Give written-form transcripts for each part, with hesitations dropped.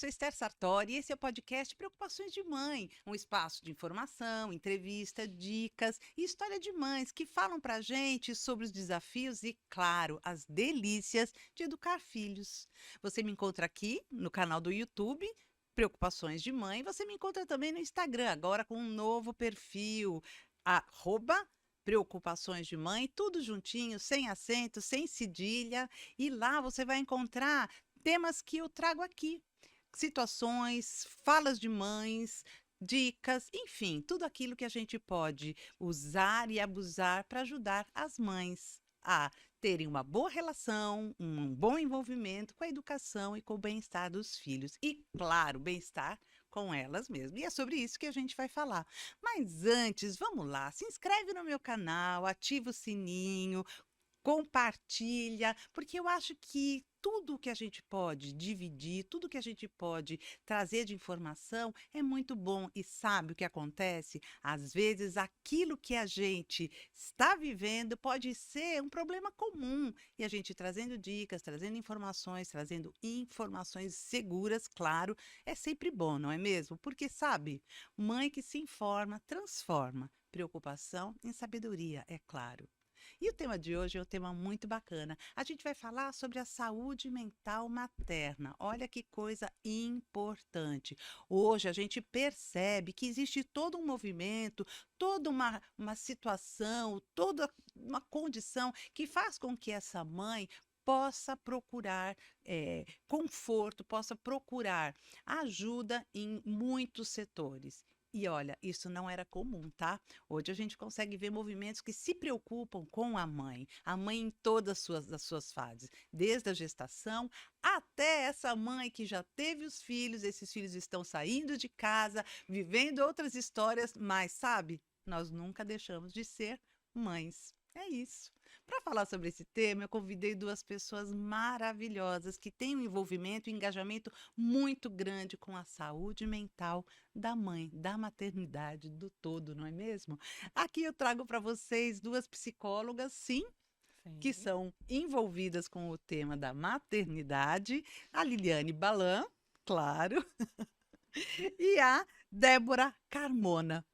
sou Esther Sartori e esse é o podcast Preocupações de Mãe, um espaço de informação, entrevista, dicas e história de mães que falam pra gente sobre os desafios e, claro, as delícias de educar filhos. Você me encontra aqui no canal do YouTube, Preocupações de Mãe. Você me encontra também no Instagram, agora com um novo perfil, arroba Preocupações de Mãe, tudo juntinho, sem acento, sem cedilha. E lá você vai encontrar temas que eu trago aqui, situações, falas de mães, dicas, enfim, tudo aquilo que a gente pode usar e abusar para ajudar as mães a terem uma boa relação, um bom envolvimento com a educação e com o bem-estar dos filhos. E, claro, bem-estar com elas mesmas. E é sobre isso que a gente vai falar. Mas antes, vamos lá, se inscreve no meu canal, ativa o sininho, compartilha, porque eu acho que tudo que a gente pode dividir, tudo que a gente pode trazer de informação é muito bom. E sabe o que acontece? Às vezes, aquilo que a gente está vivendo pode ser um problema comum. E a gente trazendo dicas, trazendo informações seguras, claro, é sempre bom, não é mesmo? Porque, sabe, mãe que se informa, transforma. Preocupação em sabedoria, é claro. E o tema de hoje é um tema muito bacana. A gente vai falar sobre a saúde mental materna. Olha que coisa importante. Hoje a gente percebe que existe todo um movimento, toda uma situação, toda uma condição que faz com que essa mãe possa procurar conforto, possa procurar ajuda em muitos setores. E olha, isso não era comum, tá? Hoje a gente consegue ver movimentos que se preocupam com a mãe em todas as suas fases, desde a gestação até essa mãe que já teve os filhos, esses filhos estão saindo de casa, vivendo outras histórias, mas sabe, nós nunca deixamos de ser mães. É isso. Para falar sobre esse tema, eu convidei duas pessoas maravilhosas que têm um envolvimento e engajamento muito grande com a saúde mental da mãe, da maternidade, do todo, não é mesmo? Aqui eu trago para vocês duas psicólogas, sim, que Sim. são envolvidas com o tema da maternidade, a Liliane Balan, claro, e a Débora Carmona.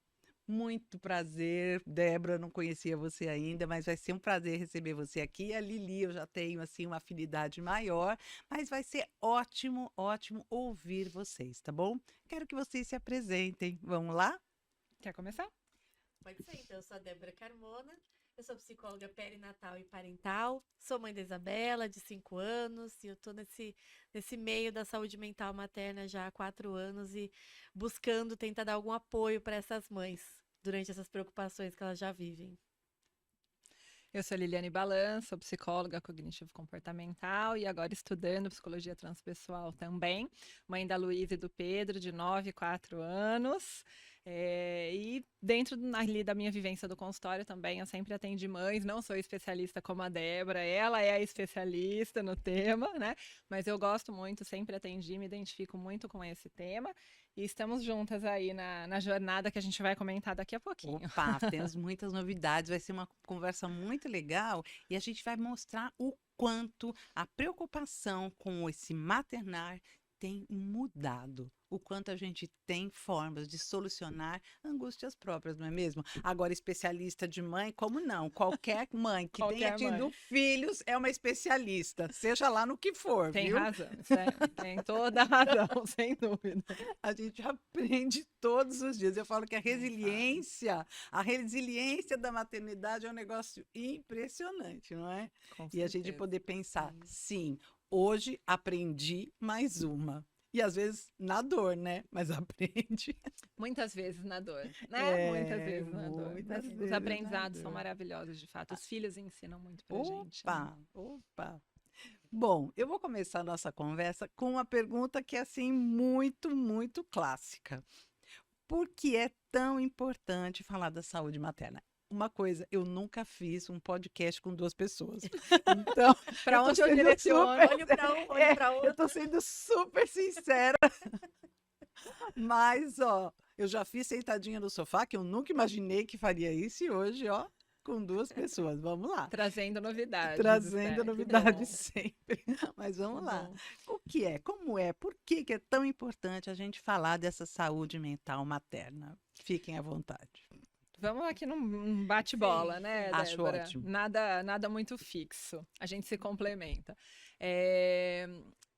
Muito prazer, Débora, eu não conhecia você ainda, mas vai ser um prazer receber você aqui. A Lili, eu já tenho assim uma afinidade maior, mas vai ser ótimo, ótimo ouvir vocês, tá bom? Quero que vocês se apresentem. Vamos lá? Quer começar? Pode ser, então, eu sou a Débora Carmona, eu sou psicóloga perinatal e parental, sou mãe da Isabela, de 5 anos, e eu tô nesse meio da saúde mental materna já há 4 anos e buscando tentar dar algum apoio para essas mães durante essas preocupações que elas já vivem. Eu sou Liliane Balan, sou psicóloga cognitivo-comportamental e agora estudando psicologia transpessoal também. Mãe da Luísa e do Pedro, de 9 e 4 anos. E dentro ali da minha vivência do consultório também, eu sempre atendi mães, não sou especialista como a Débora, ela é a especialista no tema, né? Mas eu gosto muito, sempre atendi, me identifico muito com esse tema. E estamos juntas aí na jornada que a gente vai comentar daqui a pouquinho. Opa, temos muitas novidades, vai ser uma conversa muito legal e a gente vai mostrar o quanto a preocupação com esse maternar tem mudado, o quanto a gente tem formas de solucionar angústias próprias, não é mesmo? Agora, especialista de mãe, como não? Qualquer mãe que tenha Qualquer tido mãe. filhos é uma especialista, seja lá no que for, Tem viu? razão, tem toda a razão, sem dúvida. A gente aprende todos os dias. Eu falo que Nem fale. a resiliência da maternidade é um negócio impressionante, não é? Com E a gente certeza. poder pensar, Sim. sim, hoje aprendi mais uma. E às vezes na dor, né? Mas aprende. Muitas vezes na dor, né? Muitas É, vezes na dor. muitas Mas os vezes na aprendizados são dor. maravilhosos, de fato. Os filhos ensinam muito pra gente, né? Opa, opa. Bom, eu vou começar a nossa conversa com uma pergunta que é assim muito, muito clássica. Por que é tão importante falar da saúde materna? Uma coisa, eu nunca fiz um podcast com duas pessoas. Então, eu Pra tô onde eu sendo direciono? super, Olho para um, olho para eu tô outro. sendo super sincera, mas ó, eu já fiz sentadinha no sofá, que eu nunca imaginei que faria isso, e hoje, ó, com duas pessoas. Vamos lá. Trazendo novidades. Trazendo Esther, que novidades bom, sempre. Mas que vamos lá. bom. O que é? Como é? Por que que é tão importante a gente falar dessa saúde mental materna? Fiquem à vontade. Vamos aqui num bate-bola, Sim, né, sim. Acho Débora? ótimo. Nada muito fixo. A gente se complementa. É,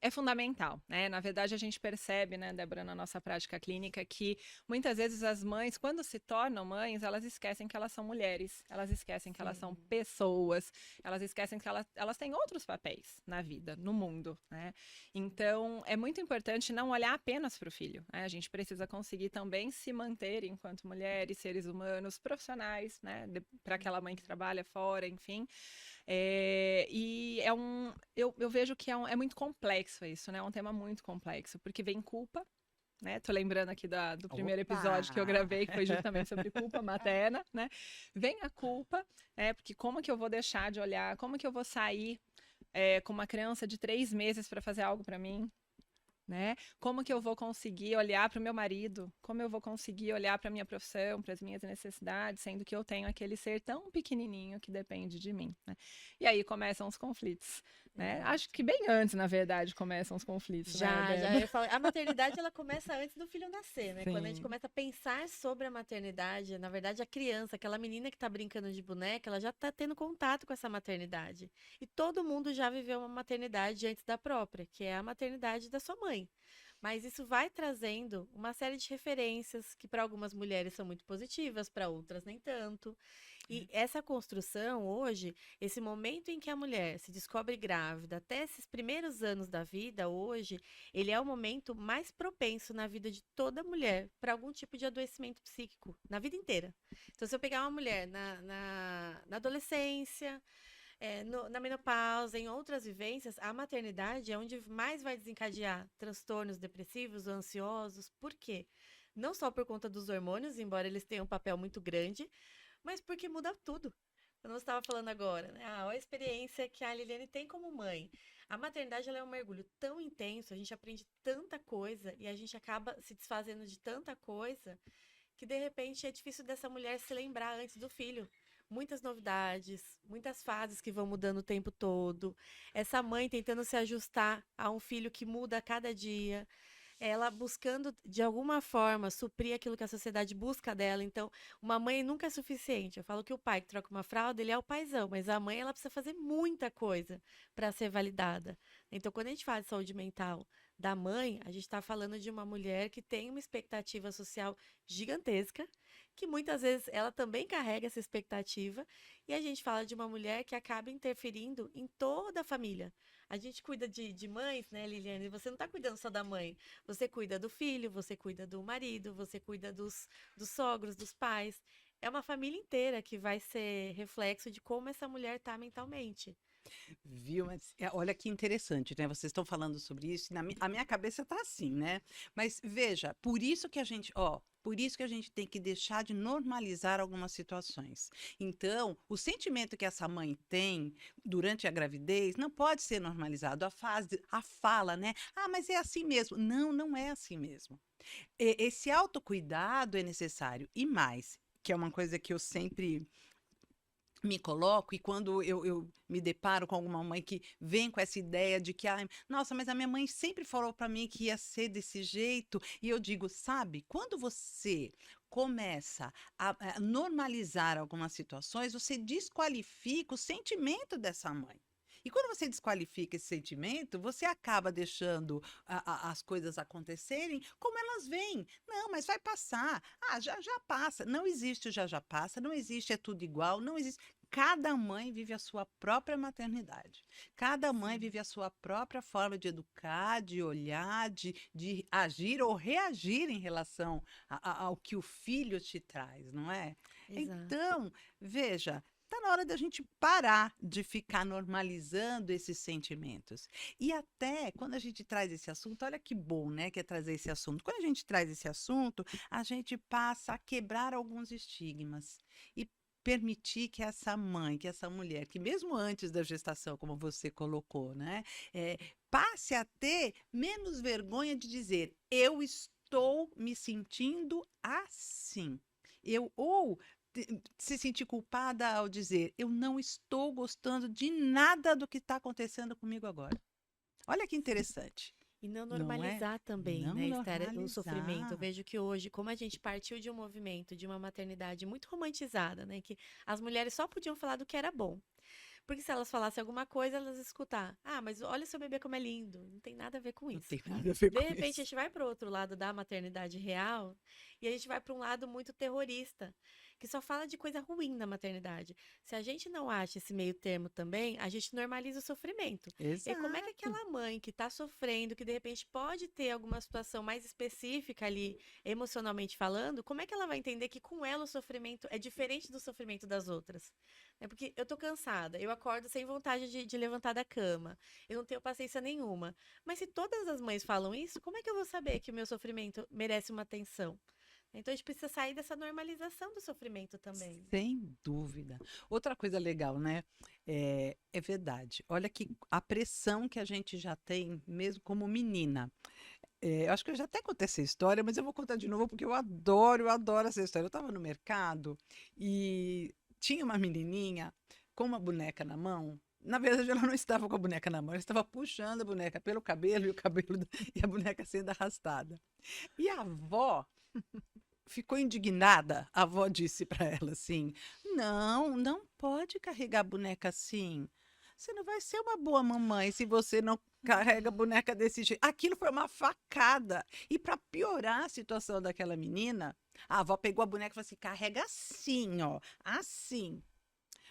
é fundamental, né? Na verdade, a gente percebe, né, Débora, na nossa prática clínica, que muitas vezes as mães, quando se tornam mães, elas esquecem que elas são mulheres, elas esquecem que elas são Sim. pessoas, elas esquecem que elas têm outros papéis na vida, no mundo, né? Então, é muito importante não olhar apenas para o filho, né? A gente precisa conseguir também se manter enquanto mulheres, seres humanos, profissionais, né? Para aquela mãe que trabalha fora, enfim. E eu vejo que é muito complexo isso, né? É um tema muito complexo, porque vem culpa, né? Tô lembrando aqui do primeiro episódio que eu Opa! gravei, que foi justamente sobre culpa materna, né? Vem a culpa, né? Porque como que eu vou deixar de olhar? Como que eu vou sair com uma criança de 3 meses para fazer algo para mim, né? Como que eu vou conseguir olhar para o meu marido? Como eu vou conseguir olhar para a minha profissão, para as minhas necessidades, sendo que eu tenho aquele ser tão pequenininho que depende de mim, né? E aí começam os conflitos, né? Acho Exato. que bem antes, na verdade, começam os conflitos, né, Já, Débora? eu falo, a maternidade ela começa antes do filho nascer, né? Quando a gente Sim, começa a pensar sobre a maternidade, na verdade a criança, aquela menina que tá brincando de boneca, ela já tá tendo contato com essa maternidade. E todo mundo já viveu uma maternidade antes da própria, que é a maternidade da sua mãe. Mas isso vai trazendo uma série de referências que para algumas mulheres são muito positivas, para outras nem tanto. E essa construção hoje, esse momento em que a mulher se descobre grávida, até esses primeiros anos da vida, hoje, ele é o momento mais propenso na vida de toda mulher para algum tipo de adoecimento psíquico, na vida inteira. Então, se eu pegar uma mulher na adolescência, na menopausa, em outras vivências, a maternidade é onde mais vai desencadear transtornos depressivos ou ansiosos. Por quê? Não só por conta dos hormônios, embora eles tenham um papel muito grande, mas porque muda tudo. Como você estava falando agora, né? A experiência que a Liliane tem como mãe. A maternidade ela é um mergulho tão intenso, a gente aprende tanta coisa e a gente acaba se desfazendo de tanta coisa que de repente é difícil dessa mulher se lembrar antes do filho. Muitas novidades, muitas fases que vão mudando o tempo todo. Essa mãe tentando se ajustar a um filho que muda a cada dia, ela buscando de alguma forma suprir aquilo que a sociedade busca dela. Então, uma mãe nunca é suficiente. Eu falo que o pai que troca uma fralda, ele é o paizão, mas a mãe ela precisa fazer muita coisa para ser validada. Então, quando a gente fala de saúde mental da mãe, a gente está falando de uma mulher que tem uma expectativa social gigantesca, que muitas vezes ela também carrega essa expectativa, e a gente fala de uma mulher que acaba interferindo em toda a família. A gente cuida de mães, né, Liliane? Você não está cuidando só da mãe. Você cuida do filho, você cuida do marido, você cuida dos sogros, dos pais. É uma família inteira que vai ser reflexo de como essa mulher está mentalmente. Viu? Mas olha que interessante, né? Vocês estão falando sobre isso, e a minha cabeça tá assim, né? Mas veja, por isso que a gente tem que deixar de normalizar algumas situações. Então, o sentimento que essa mãe tem durante a gravidez não pode ser normalizado. A fala, né? Ah, mas é assim mesmo. Não, não é assim mesmo. Esse autocuidado é necessário. E mais, que é uma coisa que eu sempre me coloco, e quando eu me deparo com alguma mãe que vem com essa ideia de que, ai, nossa, mas a minha mãe sempre falou para mim que ia ser desse jeito, e eu digo, sabe, quando você começa a normalizar algumas situações, você desqualifica o sentimento dessa mãe. E quando você desqualifica esse sentimento, você acaba deixando as coisas acontecerem como elas vêm. Não, mas vai passar. Ah, já passa. Não existe o já passa, não existe é tudo igual, não existe. Cada mãe vive a sua própria maternidade. Cada mãe Sim, vive a sua própria forma de educar, de olhar, de agir ou reagir em relação ao que o filho te traz, não é? exato. Então, veja, está na hora da gente parar de ficar normalizando esses sentimentos. E até quando a gente traz esse assunto, olha que bom, né, que é trazer esse assunto. Quando a gente traz esse assunto, a gente passa a quebrar alguns estigmas e permitir que essa mãe, que essa mulher, que mesmo antes da gestação, como você colocou, né, passe a ter menos vergonha de dizer: eu estou me sentindo assim. Ou se sentir culpada ao dizer, eu não estou gostando de nada do que está acontecendo comigo agora. Olha que interessante, E não não é? normalizar também, Não né, Esther, o sofrimento. Eu normalizar. vejo que hoje, como a gente partiu de um movimento, de uma maternidade muito romantizada, né, que as mulheres só podiam falar do que era bom. Porque se elas falassem alguma coisa, elas iam escutar. Ah, mas olha seu bebê como é lindo. Não tem nada a ver com Não isso. tem nada a ver De com repente, a isso. gente vai para o outro lado da maternidade real e a gente vai para um lado muito terrorista, que só fala de coisa ruim na maternidade. Se a gente não acha esse meio termo também, a gente normaliza o sofrimento. E aí, como é que Exato. aquela mãe que está sofrendo, que de repente pode ter alguma situação mais específica ali, emocionalmente falando, como é que ela vai entender que com ela o sofrimento é diferente do sofrimento das outras? É porque eu tô cansada, eu acordo sem vontade de levantar da cama, eu não tenho paciência nenhuma. Mas se todas as mães falam isso, como é que eu vou saber que o meu sofrimento merece uma atenção? Então a gente precisa sair dessa normalização do sofrimento também. Sem dúvida. Outra coisa legal, né? É verdade. Olha que a pressão que a gente já tem, mesmo como menina. Eu acho que eu já até contei essa história, mas eu vou contar de novo porque eu adoro essa história. Eu estava no mercado e tinha uma menininha com uma boneca na mão. Na verdade, ela não estava com a boneca na mão, ela estava puxando a boneca pelo cabelo e o cabelo e a boneca sendo arrastada. E a avó ficou indignada. A avó disse para ela assim: Não, não pode carregar a boneca assim. Você não vai ser uma boa mamãe se você não carrega a boneca desse jeito. Aquilo foi uma facada. E para piorar a situação daquela menina, a avó pegou a boneca e falou assim: carrega assim, ó, assim.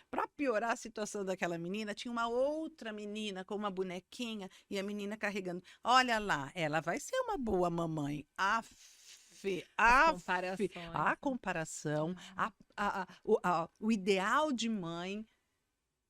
Para piorar a situação daquela menina, tinha uma outra menina com uma bonequinha e a menina carregando. Olha lá, ela vai ser uma boa mamãe. As Afe, comparações, a né? comparação, Ah, o ideal de mãe,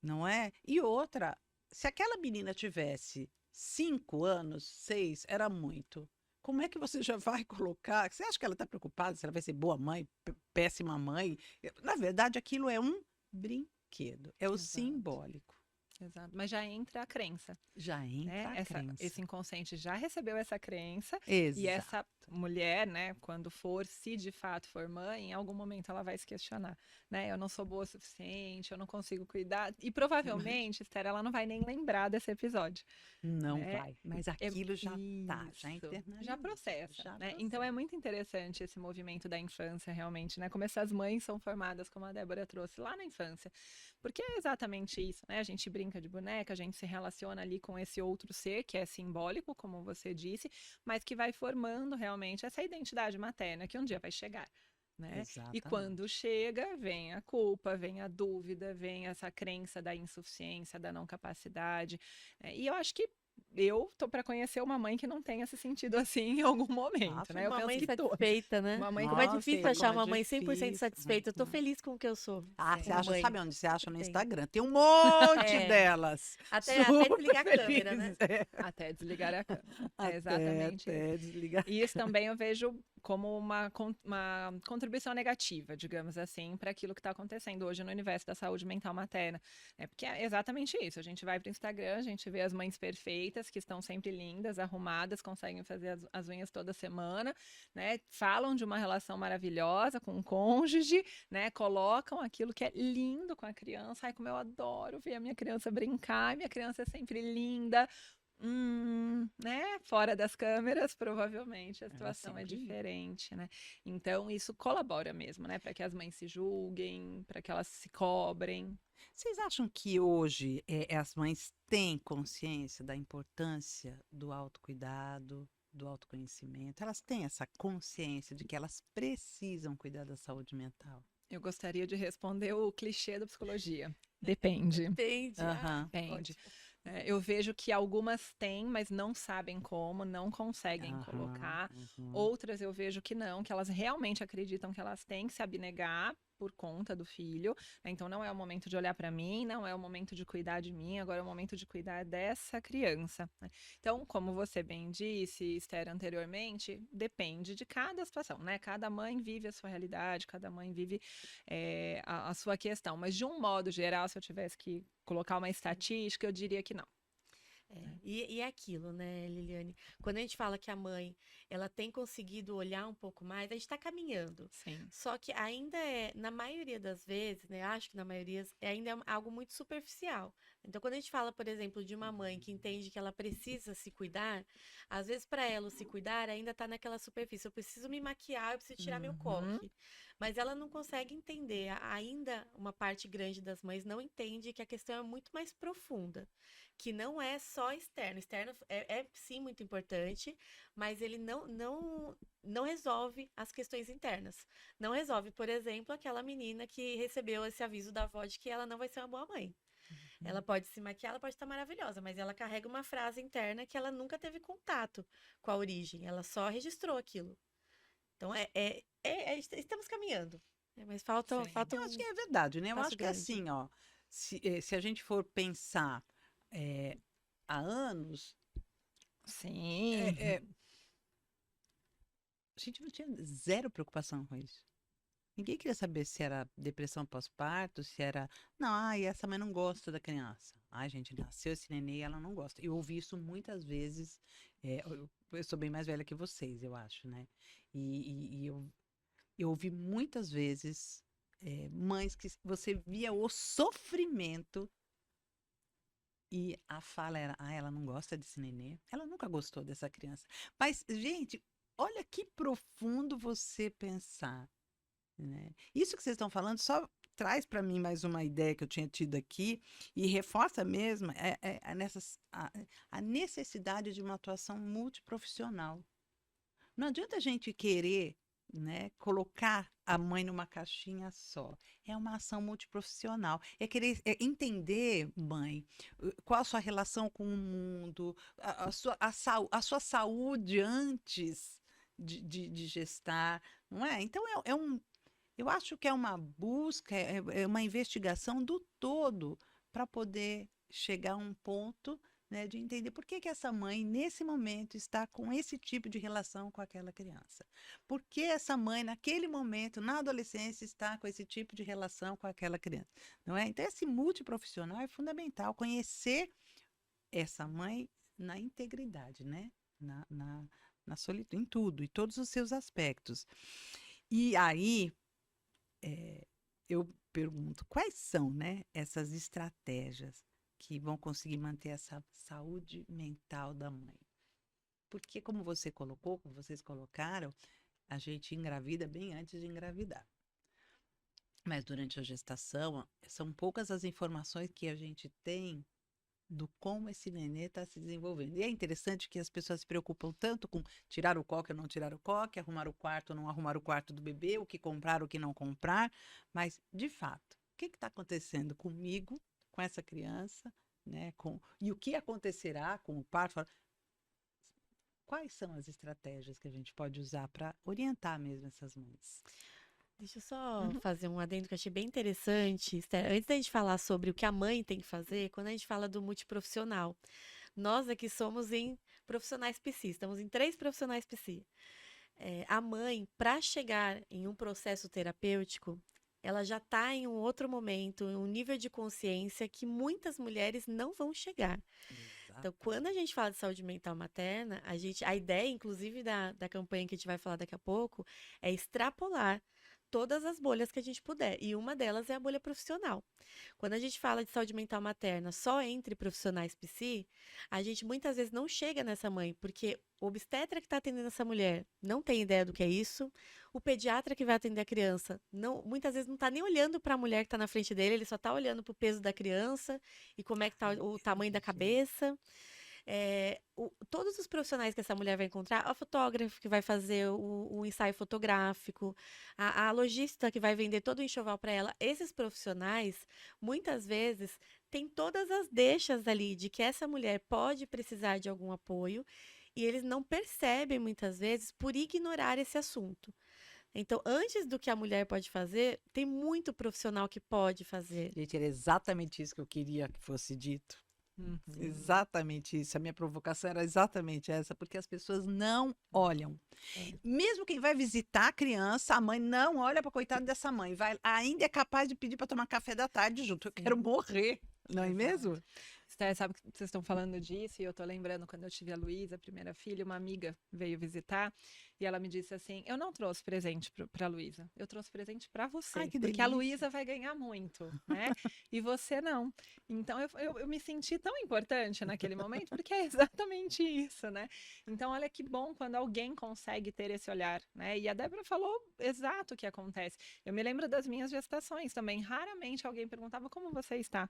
não é? E outra, se aquela menina tivesse 5 anos, 6, era muito. Como é que você já vai colocar? Você acha que ela está preocupada se ela vai ser boa mãe, péssima mãe? Na verdade, aquilo é um brinquedo, é o exato, simbólico. exato. Mas já entra a crença. Já Né? entra a Esse crença. inconsciente já recebeu essa crença e Exato. essa mulher, né, quando for, se de fato for mãe, em algum momento ela vai se questionar, né? Eu não sou boa o suficiente, eu não consigo cuidar. E Imagina. provavelmente, Esther, ela não vai nem lembrar desse episódio, Não né? vai, mas É aquilo já tá, já isso, já internalizou, processa, já né? Então é processa. muito interessante esse movimento da infância, realmente, né? Como essas mães são formadas, como a Débora trouxe lá na infância. Porque é exatamente isso, né? A gente brinca de boneca, a gente se relaciona ali com esse outro ser que é simbólico, como você disse, mas que vai formando realmente essa identidade materna que um dia vai chegar. Né? E quando Exatamente. chega, vem a culpa, vem a dúvida, vem essa crença da insuficiência, da não capacidade. E eu acho que eu tô para conhecer uma mãe que não tenha se sentido assim em algum momento, Aff, né? Eu Uma penso mãe que todas. satisfeita, né? Uma mãe Como é nossa, difícil achar satisfeita. uma mãe 100% difícil. satisfeita. Eu tô feliz com o que eu sou Ah, você como acha, mãe. sabe onde você acha? No Tenho. Instagram. Tem um monte É, delas. até Super desligar a câmera, né? felizes. É. Até desligar a câmera. É Até, exatamente isso. até desligar. E isso também eu vejo como uma contribuição negativa, digamos assim, para aquilo que está acontecendo hoje no universo da saúde mental materna. Porque é exatamente isso. A gente vai para o Instagram, a gente vê as mães perfeitas, que estão sempre lindas, arrumadas, conseguem fazer as unhas toda semana, né? Falam de uma relação maravilhosa com o cônjuge, né? Colocam aquilo que é lindo com a criança. Ai, como eu adoro ver a minha criança brincar, minha criança é sempre linda. Né? Fora das câmeras, provavelmente a Ela situação é sempre. diferente, né? Então isso colabora mesmo, né? Para que as mães se julguem, para que elas se cobrem. Vocês acham que hoje as mães têm consciência da importância do autocuidado, do autoconhecimento? Elas têm essa consciência de que elas precisam cuidar da saúde mental? Eu gostaria de responder o clichê da psicologia. Depende. Depende. Ah, Aham, Depende. ótimo. Eu vejo que algumas têm, mas não sabem como, não conseguem aham, colocar. uhum. Outras eu vejo que não, que elas realmente acreditam que elas têm que se abnegar por conta do filho. Então não é o momento de olhar para mim, não é o momento de cuidar de mim, agora é o momento de cuidar dessa criança. Né? Então, como você bem disse, Esther, anteriormente, depende de cada situação, né? Cada mãe vive a sua realidade, cada mãe vive a sua questão. Mas de um modo geral, se eu tivesse que colocar uma estatística, eu diria que não. E é aquilo, né, Liliane? Quando a gente fala que a mãe, ela tem conseguido olhar um pouco mais, a gente está caminhando. Sim. Só que ainda na maioria das vezes, né, acho que na maioria, ainda é algo muito superficial. Então, quando a gente fala, por exemplo, de uma mãe que entende que ela precisa se cuidar, às vezes para ela o se cuidar ainda está naquela superfície. Eu preciso me maquiar, eu preciso tirar meu Uhum. coque. Mas ela não consegue entender. Ainda uma parte grande das mães não entende que a questão é muito mais profunda, que não é só externo. Externo é sim muito importante, mas ele não resolve as questões internas. Não resolve, por exemplo, aquela menina que recebeu esse aviso da avó de que ela não vai ser uma boa mãe. Ela pode se maquiar, ela pode estar maravilhosa, mas ela carrega uma frase interna que ela nunca teve contato com a origem. Ela só registrou aquilo. Então, estamos caminhando. Mas falta, Sim. falta Eu acho que um é verdade, né? Eu passo acho que grande. assim, ó, se a gente for pensar há anos, Sim. é, é, a gente não tinha zero preocupação com isso. Ninguém queria saber se era depressão pós-parto, se era. Não, ai, essa mãe não gosta da criança. Ai, gente, nasceu esse nenê e ela não gosta. Eu ouvi isso muitas vezes. Eu sou bem mais velha que vocês, eu acho, né? E eu ouvi muitas vezes mães que você via o sofrimento e a fala era: ah, ela não gosta desse nenê. Ela nunca gostou dessa criança. Mas, gente, olha que profundo você pensar, né? Isso que vocês estão falando só traz para mim mais uma ideia que eu tinha tido aqui e reforça mesmo a necessidade de uma atuação multiprofissional. Não adianta a gente querer, né, colocar a mãe numa caixinha só. É uma ação multiprofissional. É querer entender, mãe, qual a sua relação com o mundo, a sua saúde antes de gestar, não é? Então, eu acho que é uma busca, é uma investigação do todo para poder chegar a um ponto, né, de entender por que que essa mãe, nesse momento, está com esse tipo de relação com aquela criança. Por que essa mãe, naquele momento, na adolescência, está com esse tipo de relação com aquela criança, não é? Então, esse multiprofissional é fundamental, conhecer essa mãe na integridade, né? Na solitude, em tudo, em todos os seus aspectos. E aí, eu pergunto, quais são, né, essas estratégias que vão conseguir manter essa saúde mental da mãe? Porque, como você colocou, como vocês colocaram, a gente engravida bem antes de engravidar. Mas durante a gestação, são poucas as informações que a gente tem do como esse nenê está se desenvolvendo. E é interessante que as pessoas se preocupam tanto com tirar o coque ou não tirar o coque, arrumar o quarto ou não arrumar o quarto do bebê, o que comprar ou o que não comprar, mas, de fato, o que está acontecendo comigo, com essa criança, né? E o que acontecerá com o parto? Quais são as estratégias que a gente pode usar para orientar mesmo essas mães? Deixa eu só Uhum. fazer um adendo que eu achei bem interessante, Esther. Antes da gente falar sobre o que a mãe tem que fazer, quando a gente fala do multiprofissional, nós aqui somos em profissionais psi, estamos em 3 profissionais psi. A mãe, para chegar em um processo terapêutico, ela já está em um outro momento, em um nível de consciência que muitas mulheres não vão chegar. Então, quando a gente fala de saúde mental materna, a ideia, inclusive, da campanha que a gente vai falar daqui a pouco, é extrapolar todas as bolhas que a gente puder. E uma delas é a bolha profissional. Quando a gente fala de saúde mental materna só entre profissionais psi, a gente muitas vezes não chega nessa mãe, porque o obstetra que está atendendo essa mulher não tem ideia do que é isso, o pediatra que vai atender a criança muitas vezes não está nem olhando para a mulher que está na frente dele, ele só está olhando para o peso da criança e como é que está o tamanho da cabeça. Todos os profissionais que essa mulher vai encontrar, a fotógrafa que vai fazer o ensaio fotográfico, a lojista que vai vender todo o enxoval para ela, esses profissionais, muitas vezes, têm todas as deixas ali de que essa mulher pode precisar de algum apoio e eles não percebem, muitas vezes, por ignorar esse assunto. Então, antes do que a mulher pode fazer, tem muito profissional que pode fazer. Gente, era exatamente isso que eu queria que fosse dito. Uhum. Exatamente isso. A minha provocação era exatamente essa, porque as pessoas não olham. Mesmo quem vai visitar a criança, a mãe não olha para a coitada dessa mãe. Ainda é capaz de pedir para tomar café da tarde junto. Eu quero morrer, não é Exato. mesmo? Esther, sabe que vocês estão falando disso e eu tô lembrando quando eu tive a Luísa, a primeira filha, uma amiga veio visitar e ela me disse assim: eu não trouxe presente pra Luísa, eu trouxe presente pra Ai, você, que porque a delícia. Luísa vai ganhar muito, né? E você não. Então eu me senti tão importante naquele momento, porque é exatamente isso, né? Então, olha que bom quando alguém consegue ter esse olhar, né? E a Débora falou exato o que acontece. Eu me lembro das minhas gestações também. Raramente alguém perguntava como você está,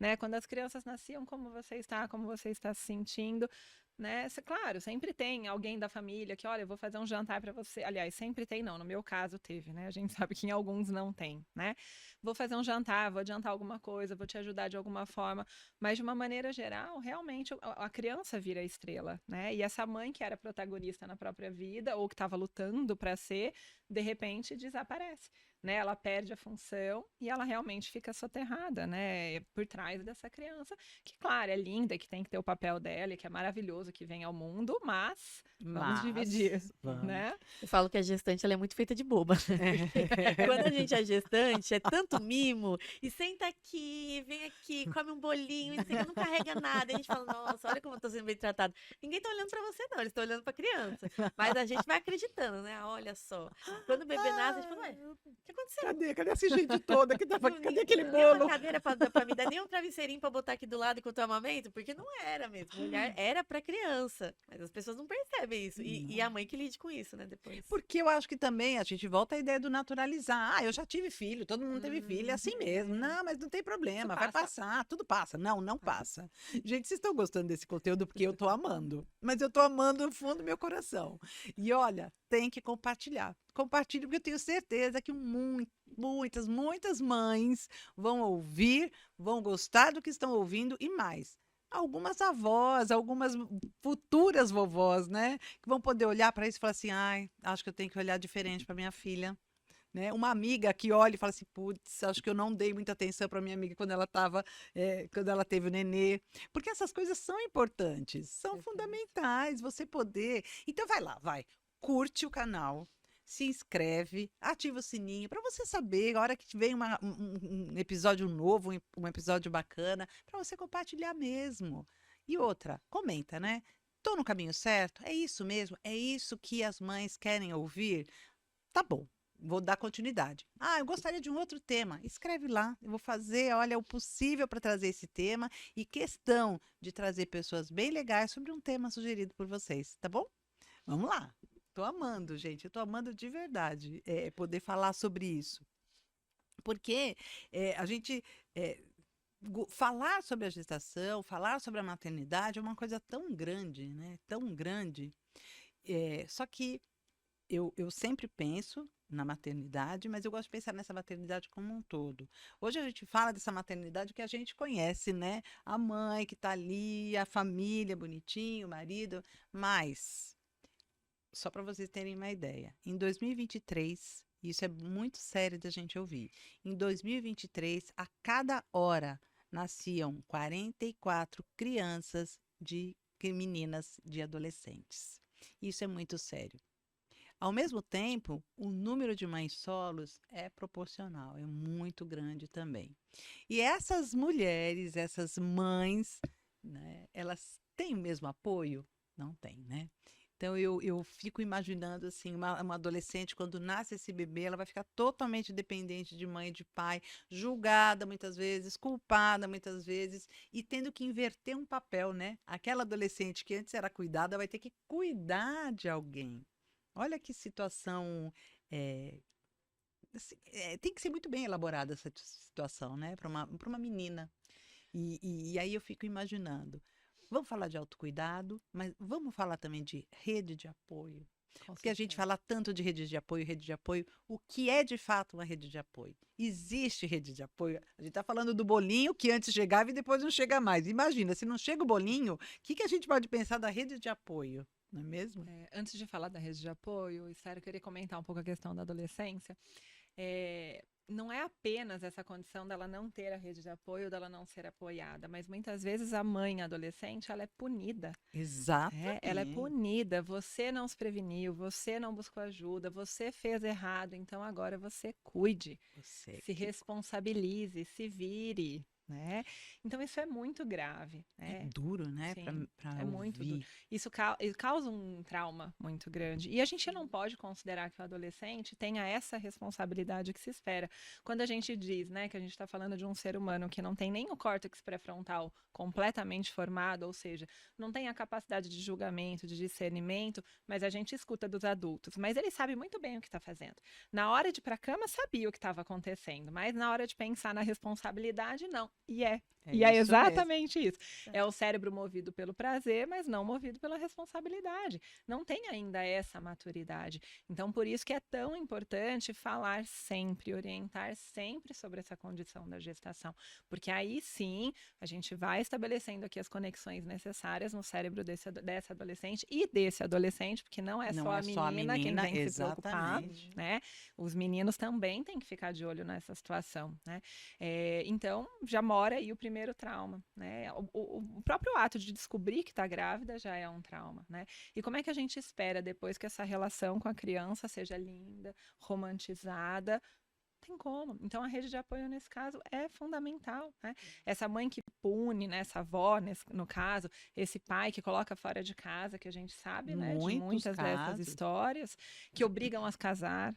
né? Quando as crianças nasciam, como você está se sentindo, né? Claro, sempre tem alguém da família que, olha, eu vou fazer um jantar para você. Aliás, sempre tem, não. No meu caso, teve, né? A gente sabe que em alguns não tem, né? Vou fazer um jantar, vou adiantar alguma coisa, vou te ajudar de alguma forma. Mas, de uma maneira geral, realmente a criança vira a estrela, né? E essa mãe que era protagonista na própria vida, ou que estava lutando para ser, de repente desaparece. Né, ela perde a função e ela realmente fica soterrada, né, por trás dessa criança, que, claro, é linda, que tem que ter o papel dela, que é maravilhoso que vem ao mundo, mas vamos dividir, Mas, vamos. né? Eu falo que a gestante ela é muito feita de boba, né? Porque quando a gente é gestante, é tanto mimo, e senta aqui, vem aqui, come um bolinho, e não carrega nada. E a gente fala, nossa, olha como eu tô sendo bem tratado. Ninguém tá olhando pra você, não, eles estão olhando pra criança. Mas a gente vai acreditando, né? Olha só. Quando o bebê nasce, a gente fala, ué, o que aconteceu? Cadê essa gente toda? Cadê aquele Nem uma bolo? cadeira pra me dar, nem um travesseirinho pra botar aqui do lado enquanto eu amamento, porque não era mesmo. O olhar era pra criança. Mas as pessoas não percebem isso. E a mãe que lide com isso, né, depois. Porque eu acho que também a gente volta à ideia do naturalizar. Ah, eu já tive filho, todo mundo teve filho, é assim mesmo. Não, mas não tem problema, vai passa. passar, tudo passa. Não passa. Gente, vocês estão gostando desse conteúdo porque eu tô amando. Mas eu tô amando no fundo do meu coração. E olha, tem que compartilhar. Compartilhe, porque eu tenho certeza que muitas mães vão ouvir, vão gostar do que estão ouvindo e mais. Algumas avós, algumas futuras vovós, né? Que vão poder olhar para isso e falar assim: ai, acho que eu tenho que olhar diferente para minha filha. Né? Uma amiga que olha e fala assim: putz, acho que eu não dei muita atenção para minha amiga quando ela quando ela teve o nenê. Porque essas coisas são importantes, são Certeza. fundamentais. Você poder. Então, vai lá, vai. Curte o canal. Se inscreve, ativa o sininho para você saber a hora que vem um episódio novo, um episódio bacana, para você compartilhar mesmo. E outra, comenta, né? Tô no caminho certo? É isso mesmo? É isso que as mães querem ouvir? Tá bom, vou dar continuidade. Ah, eu gostaria de um outro tema. Escreve lá. Eu vou fazer, olha, o possível para trazer esse tema e questão de trazer pessoas bem legais sobre um tema sugerido por vocês, tá bom? Vamos lá. Tô amando, gente. Eu tô amando de verdade poder falar sobre isso. Porque a gente falar sobre a gestação, falar sobre a maternidade é uma coisa tão grande, né? Tão grande. Só que eu sempre penso na maternidade, mas eu gosto de pensar nessa maternidade como um todo. Hoje a gente fala dessa maternidade que a gente conhece, né? A mãe que está ali, a família bonitinho, o marido, mas só para vocês terem uma ideia, em 2023, isso é muito sério da gente ouvir. Em 2023, a cada hora nasciam 44 crianças meninas de adolescentes. Isso é muito sério. Ao mesmo tempo, o número de mães solos é proporcional, é muito grande também. E essas mulheres, essas mães, né, elas têm o mesmo apoio? Não tem, né? Então eu fico imaginando assim, uma adolescente, quando nasce esse bebê, ela vai ficar totalmente dependente de mãe e de pai, julgada muitas vezes, culpada muitas vezes, e tendo que inverter um papel, né? Aquela adolescente que antes era cuidada vai ter que cuidar de alguém. Olha que situação. eh, assim, tem que ser muito bem elaborada essa situação, né? Para uma menina. E aí eu fico imaginando. Vamos falar de autocuidado, mas vamos falar também de rede de apoio. Com Porque a gente certeza. fala tanto de rede de apoio, o que é de fato uma rede de apoio? Existe rede de apoio? A gente está falando do bolinho que antes chegava e depois não chega mais. Imagina, se não chega o bolinho, o que a gente pode pensar da rede de apoio? Não é mesmo? Antes de falar da rede de apoio, Esther, eu queria comentar um pouco a questão da adolescência. Não é apenas essa condição dela não ter a rede de apoio, dela não ser apoiada, mas muitas vezes a mãe adolescente, ela é punida. Ela é Exatamente. punida. Você não se preveniu, você não buscou ajuda, você fez errado, então agora você cuide, Você se que responsabilize, se vire. né? Então isso é muito grave, É né? duro, né? Sim, Para é muito duro. ouvir. Isso causa um trauma muito grande. E a gente não pode considerar que o adolescente tenha essa responsabilidade que se espera. Quando a gente diz, né, que a gente está falando de um ser humano que não tem nem o córtex pré-frontal completamente formado, ou seja, não tem a capacidade de julgamento, de discernimento, mas a gente escuta dos adultos. Mas ele sabe muito bem o que está fazendo. Na hora de ir para a cama, sabia o que estava acontecendo, mas na hora de pensar na responsabilidade, não. É E é isso mesmo. exatamente isso. É o cérebro movido pelo prazer, mas não movido pela responsabilidade. Não tem ainda essa maturidade. Então, por isso que é tão importante falar sempre, orientar sempre sobre essa condição da gestação. Porque aí sim, a gente vai estabelecendo aqui as conexões necessárias no cérebro dessa adolescente e desse adolescente, porque não é Não só é a só a menina quem menina, tem que se preocupar, exatamente. né? Os meninos também têm que ficar de olho nessa situação, né? Então, já mora aí o primeiro trauma, né? O próprio ato de descobrir que está grávida já é um trauma, né? E como é que a gente espera depois que essa relação com a criança seja linda, romantizada? Tem como. Então, a rede de apoio, nesse caso, é fundamental, né? Essa mãe que pune, né? Essa avó, no caso, esse pai que coloca fora de casa, que a gente sabe, né? De Muitos muitas dessas casos. histórias, que obrigam a casar,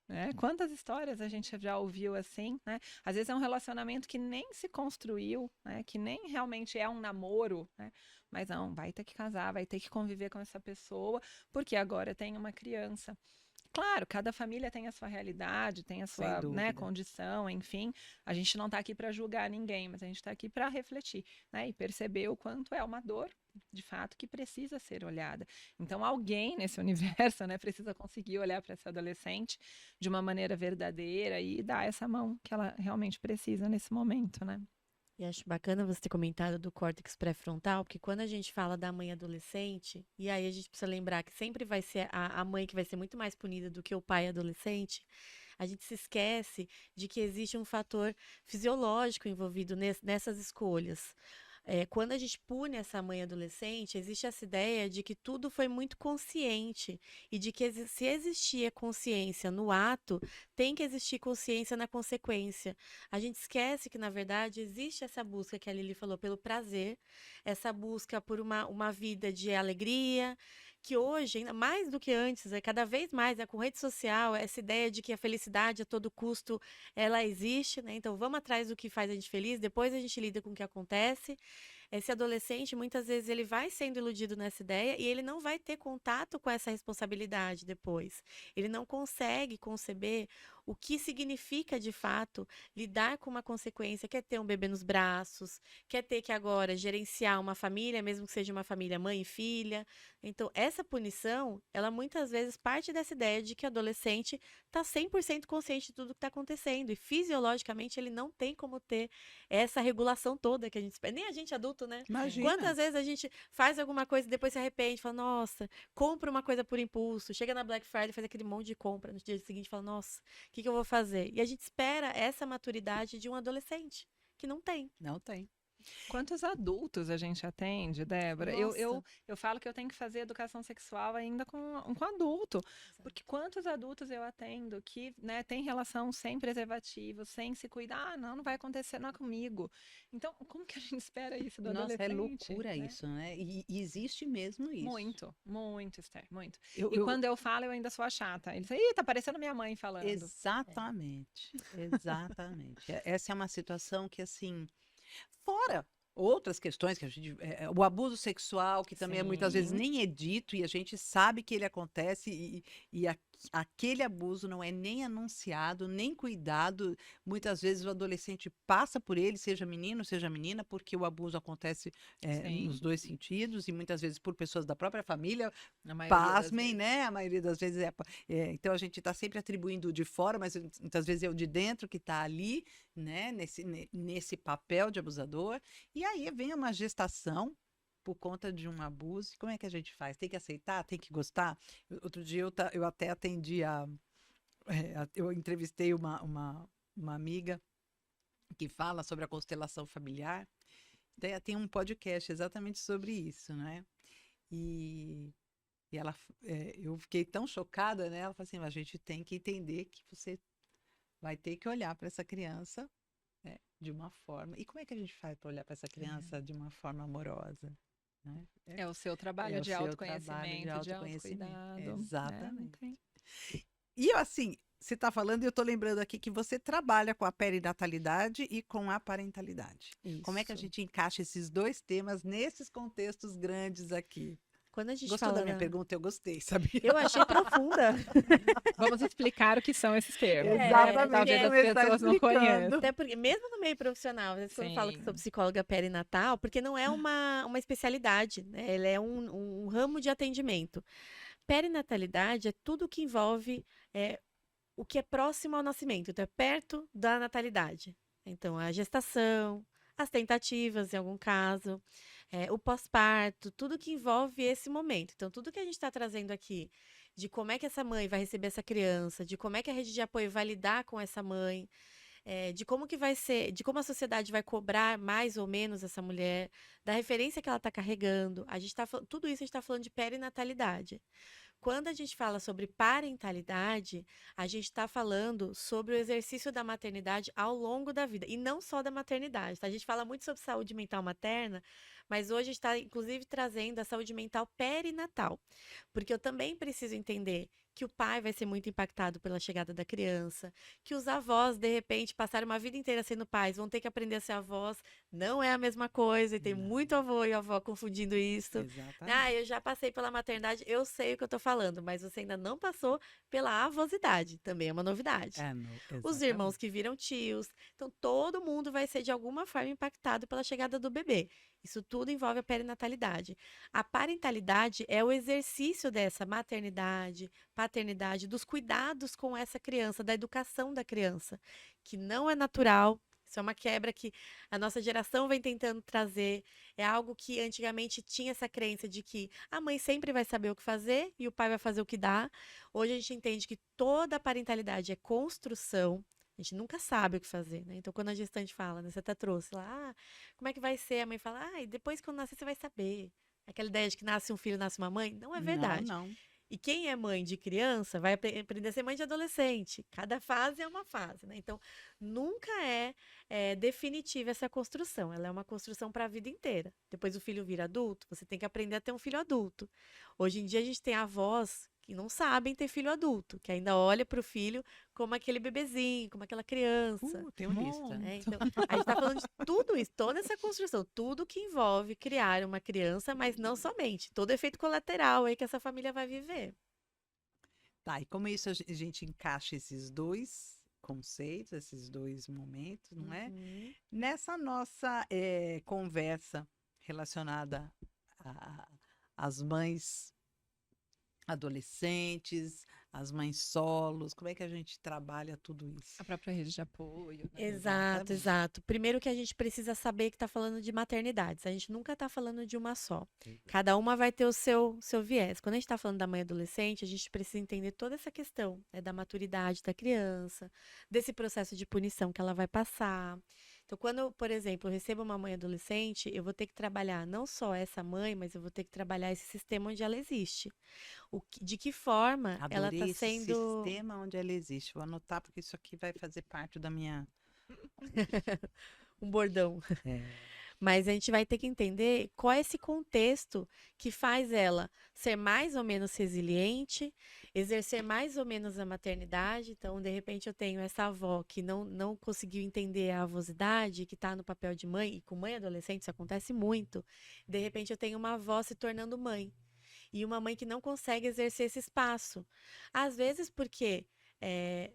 né? Quantas histórias a gente já ouviu assim, né? Às vezes é um relacionamento que nem se construiu, né? Que nem realmente é um namoro, né? Mas não, vai ter que casar, vai ter que conviver com essa pessoa, porque agora tem uma criança. Claro, cada família tem a sua realidade, tem a Sem sua, né, dúvida. condição, enfim. A gente não está aqui para julgar ninguém, mas a gente está aqui para refletir, né, e perceber o quanto é uma dor, de fato, que precisa ser olhada. Então, alguém nesse universo, né, precisa conseguir olhar para essa adolescente de uma maneira verdadeira e dar essa mão que ela realmente precisa nesse momento, né? E acho bacana você ter comentado do córtex pré-frontal, porque quando a gente fala da mãe adolescente, e aí a gente precisa lembrar que sempre vai ser a mãe que vai ser muito mais punida do que o pai adolescente, a gente se esquece de que existe um fator fisiológico envolvido nessas escolhas. Quando a gente pune essa mãe adolescente, existe essa ideia de que tudo foi muito consciente e de que se existia consciência no ato, tem que existir consciência na consequência. A gente esquece que, na verdade, existe essa busca que a Lili falou pelo prazer, essa busca por uma vida de alegria, que hoje, ainda mais do que antes, cada vez mais, com rede social, essa ideia de que a felicidade a todo custo ela existe, né? Então vamos atrás do que faz a gente feliz, depois a gente lida com o que acontece. Esse adolescente, muitas vezes, ele vai sendo iludido nessa ideia e ele não vai ter contato com essa responsabilidade depois. Ele não consegue conceber o que significa, de fato, lidar com uma consequência, quer ter um bebê nos braços, quer ter que agora gerenciar uma família, mesmo que seja uma família mãe e filha. Então, essa punição, ela muitas vezes parte dessa ideia de que o adolescente está 100% consciente de tudo que está acontecendo e fisiologicamente ele não tem como ter essa regulação toda que a gente espera. Nem a gente adulto, né? Sim. Imagina. Quantas vezes a gente faz alguma coisa e depois se arrepende, fala, nossa, compra uma coisa por impulso, chega na Black Friday, faz aquele monte de compra, no dia seguinte fala, nossa, o que eu vou fazer? E a gente espera essa maturidade de um adolescente, que não tem. Não tem. Quantos adultos a gente atende, Débora? Nossa. Eu falo que eu tenho que fazer educação sexual ainda com adulto, porque quantos adultos eu atendo que, né, tem relação sem preservativo, sem se cuidar? Ah, não vai acontecer, não é comigo. Então, como que a gente espera isso do Nossa, é adolescente, loucura né? isso, né? E existe mesmo isso. Muito, muito, Esther, muito. Eu, E eu- quando eu falo, eu ainda sou a chata. Eles dizem, ih, tá parecendo minha mãe falando. Exatamente, exatamente. Essa é uma situação que, assim, fora outras questões que a gente, o abuso sexual, que também muitas vezes Sim. nem é dito e a gente sabe que ele acontece e aquele abuso não é nem anunciado, nem cuidado. Muitas vezes o adolescente passa por ele, seja menino, seja menina, porque o abuso acontece Sim. nos dois sentidos e muitas vezes por pessoas da própria família. A maioria das Pasmem, vezes. né? A maioria das vezes então a gente está sempre atribuindo o de fora, mas muitas vezes é o de dentro que está ali, né? Nesse papel de abusador. E aí vem uma gestação por conta de um abuso. Como é que a gente faz? Tem que aceitar? Tem que gostar? Outro dia eu até atendi eu entrevistei uma amiga que fala sobre a constelação familiar. Tem um podcast exatamente sobre isso, né? E e eu fiquei tão chocada, né? Ela falou assim, a gente tem que entender que você vai ter que olhar para essa criança, né? de uma forma. E como é que a gente faz para olhar para essa criança de uma forma amorosa? Né? É o seu trabalho É o de seu trabalho de autoconhecimento, de autoconhecimento. autocuidado, né? Não Exatamente. tem. E eu, assim, você está falando e eu estou lembrando aqui que você trabalha com a perinatalidade e com a parentalidade. Como é que a Isso. gente encaixa esses dois temas nesses contextos grandes aqui? Quando a gente Gostou da fala minha da... pergunta? Eu gostei, sabia? Eu achei profunda. Vamos explicar o que são esses termos, né? Exatamente, Talvez as começar pessoas não explicando. conheçam. Até porque, mesmo no meio profissional, às vezes quando eu falo que sou Sim. psicóloga perinatal, porque não é uma especialidade, né? Ele é um ramo de atendimento. Perinatalidade é tudo que envolve o que é próximo ao nascimento, então é perto da natalidade. Então, a gestação, as tentativas, em algum caso, o pós-parto, tudo que envolve esse momento. Então, tudo que a gente está trazendo aqui, de como é que essa mãe vai receber essa criança, de como é que a rede de apoio vai lidar com essa mãe, de como que vai ser, de como a sociedade vai cobrar mais ou menos essa mulher, da referência que ela está carregando. A gente tudo isso a gente está falando de perinatalidade. Quando a gente fala sobre parentalidade, a gente está falando sobre o exercício da maternidade ao longo da vida, e não só da maternidade, tá? A gente fala muito sobre saúde mental materna, mas hoje a gente está, inclusive, trazendo a saúde mental perinatal, porque eu também preciso entender que o pai vai ser muito impactado pela chegada da criança, que os avós, de repente, passaram uma vida inteira sendo pais, vão ter que aprender a ser avós, não é a mesma coisa, e tem Não. muito avô e avó confundindo isso. Ah, Exatamente. eu já passei pela maternidade, eu sei o que eu tô falando, mas você ainda não passou pela avosidade, também é uma novidade. Os irmãos Exatamente. que viram tios, então todo mundo vai ser de alguma forma impactado pela chegada do bebê. Isso tudo envolve a perinatalidade. A parentalidade é o exercício dessa maternidade, paternidade, dos cuidados com essa criança, da educação da criança, que não é natural. Isso é uma quebra que a nossa geração vem tentando trazer. É algo que antigamente tinha essa crença de que a mãe sempre vai saber o que fazer e o pai vai fazer o que dá. Hoje a gente entende que toda a parentalidade é construção. A gente nunca sabe o que fazer, né? Então, quando a gestante fala, né? Você até trouxe lá, como é que vai ser? A mãe fala, depois que eu nascer você vai saber. Aquela ideia de que nasce um filho, nasce uma mãe, não é Não, verdade. não. E quem é mãe de criança vai aprender a ser mãe de adolescente. Cada fase é uma fase, né? Então, nunca é definitiva essa construção. Ela é uma construção para a vida inteira. Depois o filho vira adulto, você tem que aprender a ter um filho adulto. Hoje em dia a gente tem avós que não sabem ter filho adulto, que ainda olha para o filho como aquele bebezinho, como aquela criança. Tem uma lista. Muito. Então, a gente está falando de tudo isso, toda essa construção, tudo que envolve criar uma criança, mas não somente, todo efeito colateral aí que essa família vai viver. Tá, e como isso a gente encaixa esses dois conceitos, esses dois momentos, não é? Uhum. Nessa nossa conversa relacionada às mães adolescentes, às mães solos, como é que a gente trabalha tudo isso? A própria rede de apoio, né? Exato, Exatamente. exato. Primeiro que a gente precisa saber que está falando de maternidades. A gente nunca está falando de uma só. Cada uma vai ter o seu viés. Quando a gente está falando da mãe adolescente, a gente precisa entender toda essa questão, né, da maturidade da criança, desse processo de punição que ela vai passar. Então, quando, por exemplo, eu recebo uma mãe adolescente, eu vou ter que trabalhar não só essa mãe, mas eu vou ter que trabalhar esse sistema onde ela existe. De que forma ela Adorei está esse sendo. sistema onde ela existe. Vou anotar porque isso aqui vai fazer parte da minha. Um bordão. É, Mas a gente vai ter que entender qual é esse contexto que faz ela ser mais ou menos resiliente, exercer mais ou menos a maternidade. Então, de repente, eu tenho essa avó que não conseguiu entender a avosidade, que está no papel de mãe, e com mãe adolescente isso acontece muito. De repente, eu tenho uma avó se tornando mãe, e uma mãe que não consegue exercer esse espaço. Às vezes, porque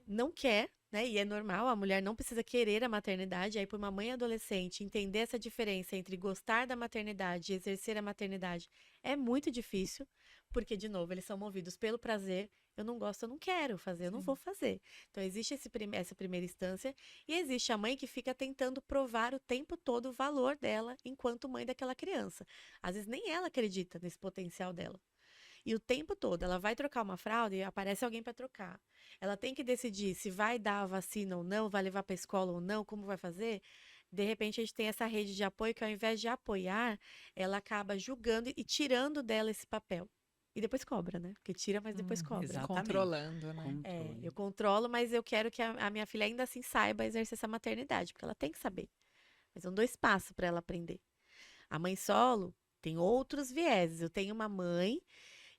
não quer, né? E é normal, a mulher não precisa querer a maternidade. Aí, por uma mãe adolescente, entender essa diferença entre gostar da maternidade e exercer a maternidade é muito difícil, porque, de novo, eles são movidos pelo prazer. Eu não gosto, eu não quero fazer, eu não vou fazer. Então, existe essa primeira instância, e existe a mãe que fica tentando provar o tempo todo o valor dela enquanto mãe daquela criança. Às vezes, nem ela acredita nesse potencial dela. E o tempo todo, ela vai trocar uma fralda e aparece alguém para trocar. Ela tem que decidir se vai dar a vacina ou não, vai levar para a escola ou não, como vai fazer. De repente, a gente tem essa rede de apoio que, ao invés de apoiar, ela acaba julgando e tirando dela esse papel. e depois cobra, né? Porque tira, mas depois cobra. exato. Controlando, né? Controle. Eu controlo, mas eu quero que a minha filha ainda assim saiba exercer essa maternidade, porque ela tem que saber. Mas eu dou espaço para ela aprender. A mãe solo tem outros vieses. Eu tenho uma mãe,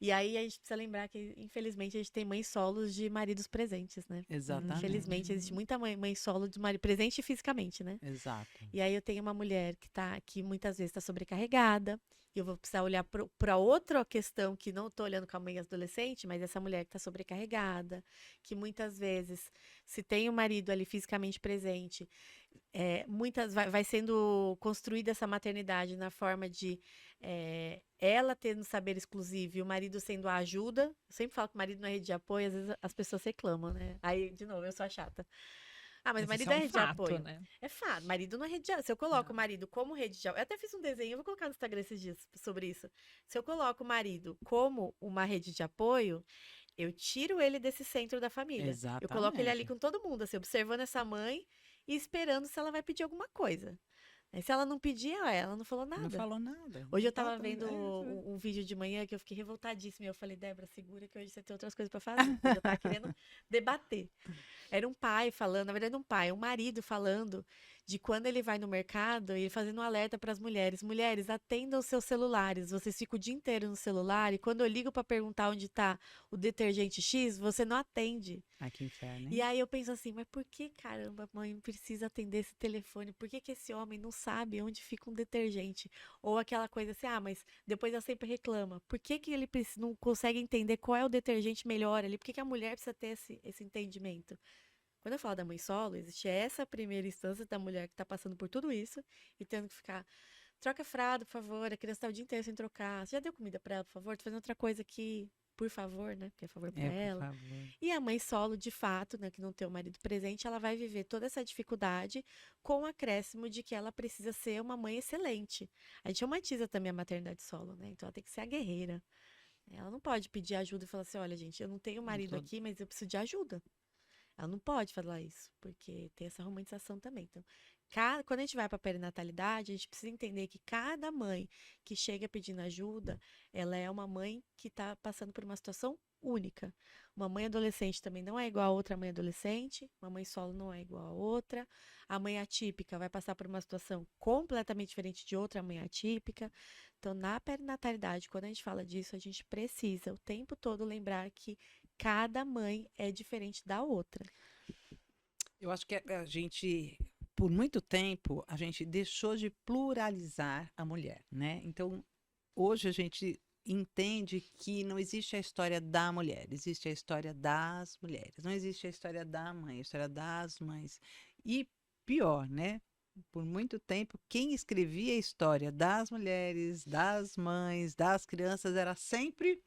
e aí a gente precisa lembrar que, infelizmente, a gente tem mães solos de maridos presentes, né? Exatamente. Infelizmente, existe muita mãe solo de marido presente fisicamente, né? Exato. E aí eu tenho uma mulher que muitas vezes está sobrecarregada, e eu vou precisar olhar para outra questão que não estou olhando com a mãe adolescente, mas essa mulher que está sobrecarregada, que muitas vezes, se tem o marido ali fisicamente presente, vai sendo construída essa maternidade na forma de ela tendo saber exclusivo e o marido sendo a ajuda. Eu sempre falo que o marido não é rede de apoio, às vezes as pessoas reclamam, né? Aí, de novo, eu sou a chata. Ah, mas Mas marido isso é é um rede de fato, apoio. né? É fato, marido não é rede de apoio. Se eu coloco o Não. marido como rede de apoio, eu até fiz um desenho, eu vou colocar no Instagram esses dias sobre isso. Se eu coloco o marido como uma rede de apoio, eu tiro ele desse centro da família. Eu coloco ele ali Exatamente. com todo mundo, assim, observando essa mãe e esperando se ela vai pedir alguma coisa. Aí, se ela não pedir, ela não falou Não nada. falou nada. Hoje eu tava Exatamente. vendo um vídeo de manhã que eu fiquei revoltadíssima. E eu falei, Débora, segura que hoje você tem outras coisas pra fazer. Eu já tava querendo debater. Era um pai falando, na verdade, um marido falando de quando ele vai no mercado e fazendo um alerta para as mulheres. Mulheres, atendam seus celulares. Vocês ficam o dia inteiro no celular e quando eu ligo para perguntar onde tá o detergente X, você não atende. Ai, que inferno, E hein? aí eu penso assim, mas por que, caramba, mãe precisa atender esse telefone? Por que que esse homem não sabe onde fica um detergente? Ou aquela coisa assim, mas depois ela sempre reclama. Por que que ele não consegue entender qual é o detergente melhor ali? Por que que a mulher precisa ter esse entendimento? Quando eu falo da mãe solo, existe essa primeira instância da mulher que tá passando por tudo isso e tendo que ficar, troca fralda, por favor, a criança tá o dia inteiro sem trocar. Você já deu comida pra ela, por favor? Tô fazendo outra coisa aqui, por favor, né? Porque é favor pra É, por ela. favor. E a mãe solo, de fato, né, que não tem o marido presente, ela vai viver toda essa dificuldade com o acréscimo de que ela precisa ser uma mãe excelente. A gente romantiza também a maternidade solo, né? Então ela tem que ser a guerreira. Ela não pode pedir ajuda e falar assim: olha, gente, eu não tenho marido Tô- aqui, mas eu preciso de ajuda. Ela não pode falar isso, porque tem essa romantização também. Então, quando a gente vai para a perinatalidade, a gente precisa entender que cada mãe que chega pedindo ajuda, ela é uma mãe que está passando por uma situação única. Uma mãe adolescente também não é igual a outra mãe adolescente, uma mãe solo não é igual a outra. A mãe atípica vai passar por uma situação completamente diferente de outra mãe atípica. Então, na perinatalidade, quando a gente fala disso, a gente precisa o tempo todo lembrar que cada mãe é diferente da outra. Eu acho que a gente, por muito tempo, a gente deixou de pluralizar a mulher, né? Então, hoje a gente entende que não existe a história da mulher, existe a história das mulheres. Não existe a história da mãe, a história das mães. E pior, né? Por muito tempo, quem escrevia a história das mulheres, das mães, das crianças era sempre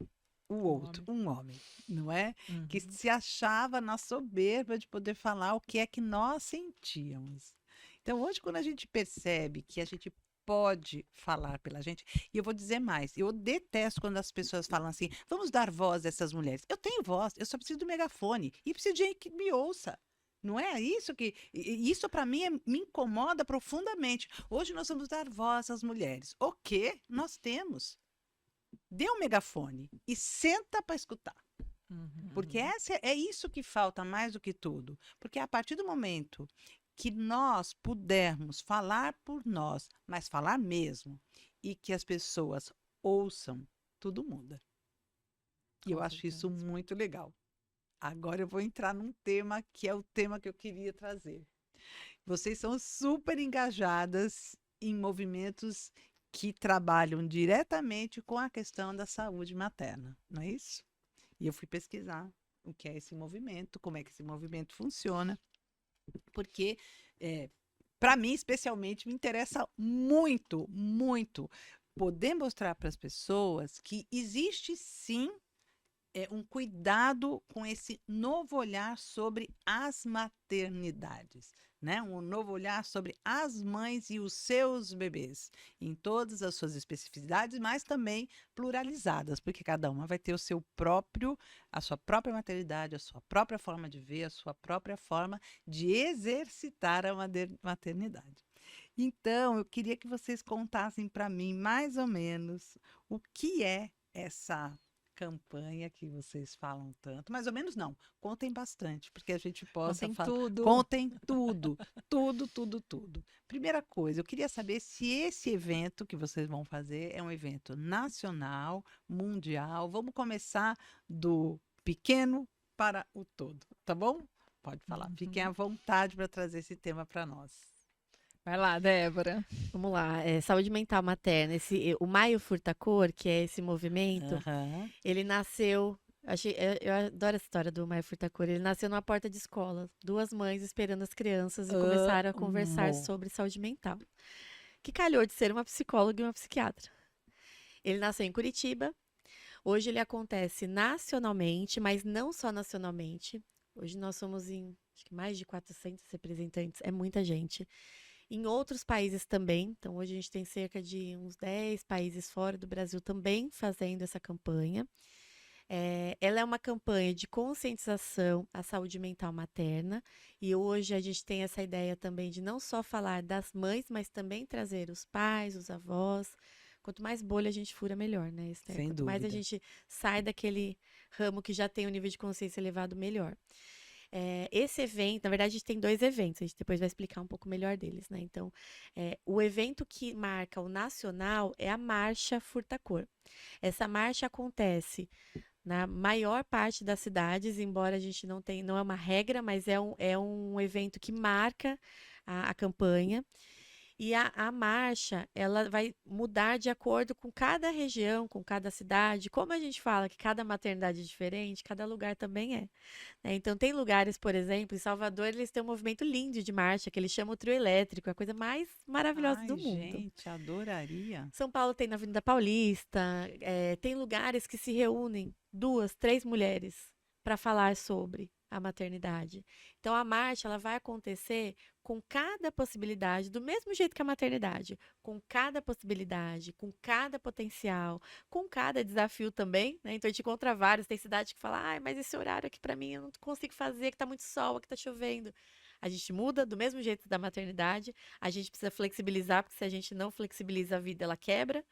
o outro, um homem, não é? Que Uhum. se achava na soberba de poder falar o que é que nós sentíamos. Então, hoje, quando a gente percebe que a gente pode falar pela gente, e eu vou dizer mais, eu detesto quando as pessoas falam assim, vamos dar voz a essas mulheres. Eu tenho voz, eu só preciso do megafone e preciso de gente que me ouça. Não é isso que. Isso para mim me incomoda profundamente. Hoje nós vamos dar voz às mulheres. O quê? Nós temos. Dê um megafone e senta para escutar. Porque Uhum. é isso que falta mais do que tudo. Porque a partir do momento que nós pudermos falar por nós, mas falar mesmo, e que as pessoas ouçam, tudo muda. E eu Com acho isso certeza. muito legal. Agora eu vou entrar num tema que é o tema que eu queria trazer. Vocês são super engajadas em movimentos que trabalham diretamente com a questão da saúde materna, não é isso? E eu fui pesquisar o que é esse movimento, como é que esse movimento funciona, porque, para mim, especialmente, me interessa muito, muito poder mostrar para as pessoas que existe sim um cuidado com esse novo olhar sobre as maternidades, né? Um novo olhar sobre as mães e os seus bebês, em todas as suas especificidades, mas também pluralizadas, porque cada uma vai ter a sua própria maternidade, a sua própria forma de ver, a sua própria forma de exercitar a maternidade. Então, eu queria que vocês contassem para mim mais ou menos o que é campanha que vocês falam tanto? Mais ou menos não. Contem bastante, porque a gente possa Contem falar. tudo. Contem tudo, tudo, tudo, tudo. Primeira coisa, eu queria saber se esse evento que vocês vão fazer é um evento nacional, mundial. Vamos começar do pequeno para o todo, tá bom? Pode falar. Fiquem à vontade para trazer esse tema para nós. Vai lá, Débora. Vamos lá, saúde mental materna. O Maio Furtacor, que é esse movimento, Aham. ele nasceu. Eu adoro essa história do Maio Furtacor. Ele nasceu numa porta de escola, duas mães esperando as crianças e começaram a conversar Amo. sobre saúde mental. Que calhou de ser uma psicóloga e uma psiquiatra. Ele nasceu em Curitiba. Hoje ele acontece nacionalmente, mas não só nacionalmente. Hoje nós somos em acho que mais de 400 representantes, é muita gente. Em outros países também. Então, hoje a gente tem cerca de uns 10 países fora do Brasil também fazendo essa campanha. Ela é uma campanha de conscientização à saúde mental materna. E hoje a gente tem essa ideia também de não só falar das mães, mas também trazer os pais, os avós. Quanto mais bolha a gente fura, melhor, né, Esther? Sem Quanto mais a dúvida. gente sai daquele ramo que já tem um nível de consciência elevado, melhor. Esse evento, na verdade, a gente tem dois eventos, a gente depois vai explicar um pouco melhor deles, né? Então, o evento que marca o nacional é a Marcha Furtacor. Essa marcha acontece na maior parte das cidades, embora a gente não é uma regra, mas é um evento que marca a campanha. E a marcha, ela vai mudar de acordo com cada região, com cada cidade. Como a gente fala que cada maternidade é diferente, cada lugar também é. Né? Então, tem lugares, por exemplo, em Salvador, eles têm um movimento lindo de marcha, que eles chamam o trio elétrico, é a coisa mais maravilhosa Ai, do mundo. gente, adoraria. São Paulo tem na Avenida Paulista, tem lugares que se reúnem 2, 3 mulheres para falar sobre a maternidade. Então, a marcha ela vai acontecer com cada possibilidade, do mesmo jeito que a maternidade, com cada possibilidade, com cada potencial, com cada desafio também, né? Então, a gente encontra vários. Tem cidade que fala, ai, mas esse horário aqui para mim eu não consigo fazer, que tá muito sol, que tá chovendo. A gente muda do mesmo jeito da maternidade, a gente precisa flexibilizar, porque se a gente não flexibiliza a vida, ela quebra.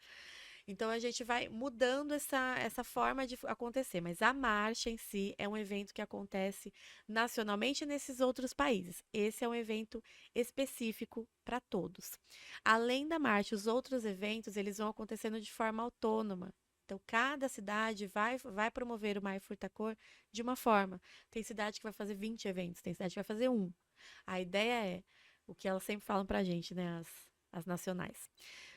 Então, a gente vai mudando essa forma de acontecer. Mas a marcha em si é um evento que acontece nacionalmente nesses outros países. Esse é um evento específico para todos. Além da marcha, os outros eventos, eles vão acontecendo de forma autônoma. Então, cada cidade vai promover o Maio Furtacor de uma forma. Tem cidade que vai fazer 20 eventos, tem cidade que vai fazer um. A ideia é o que elas sempre falam para a gente, né, as nacionais.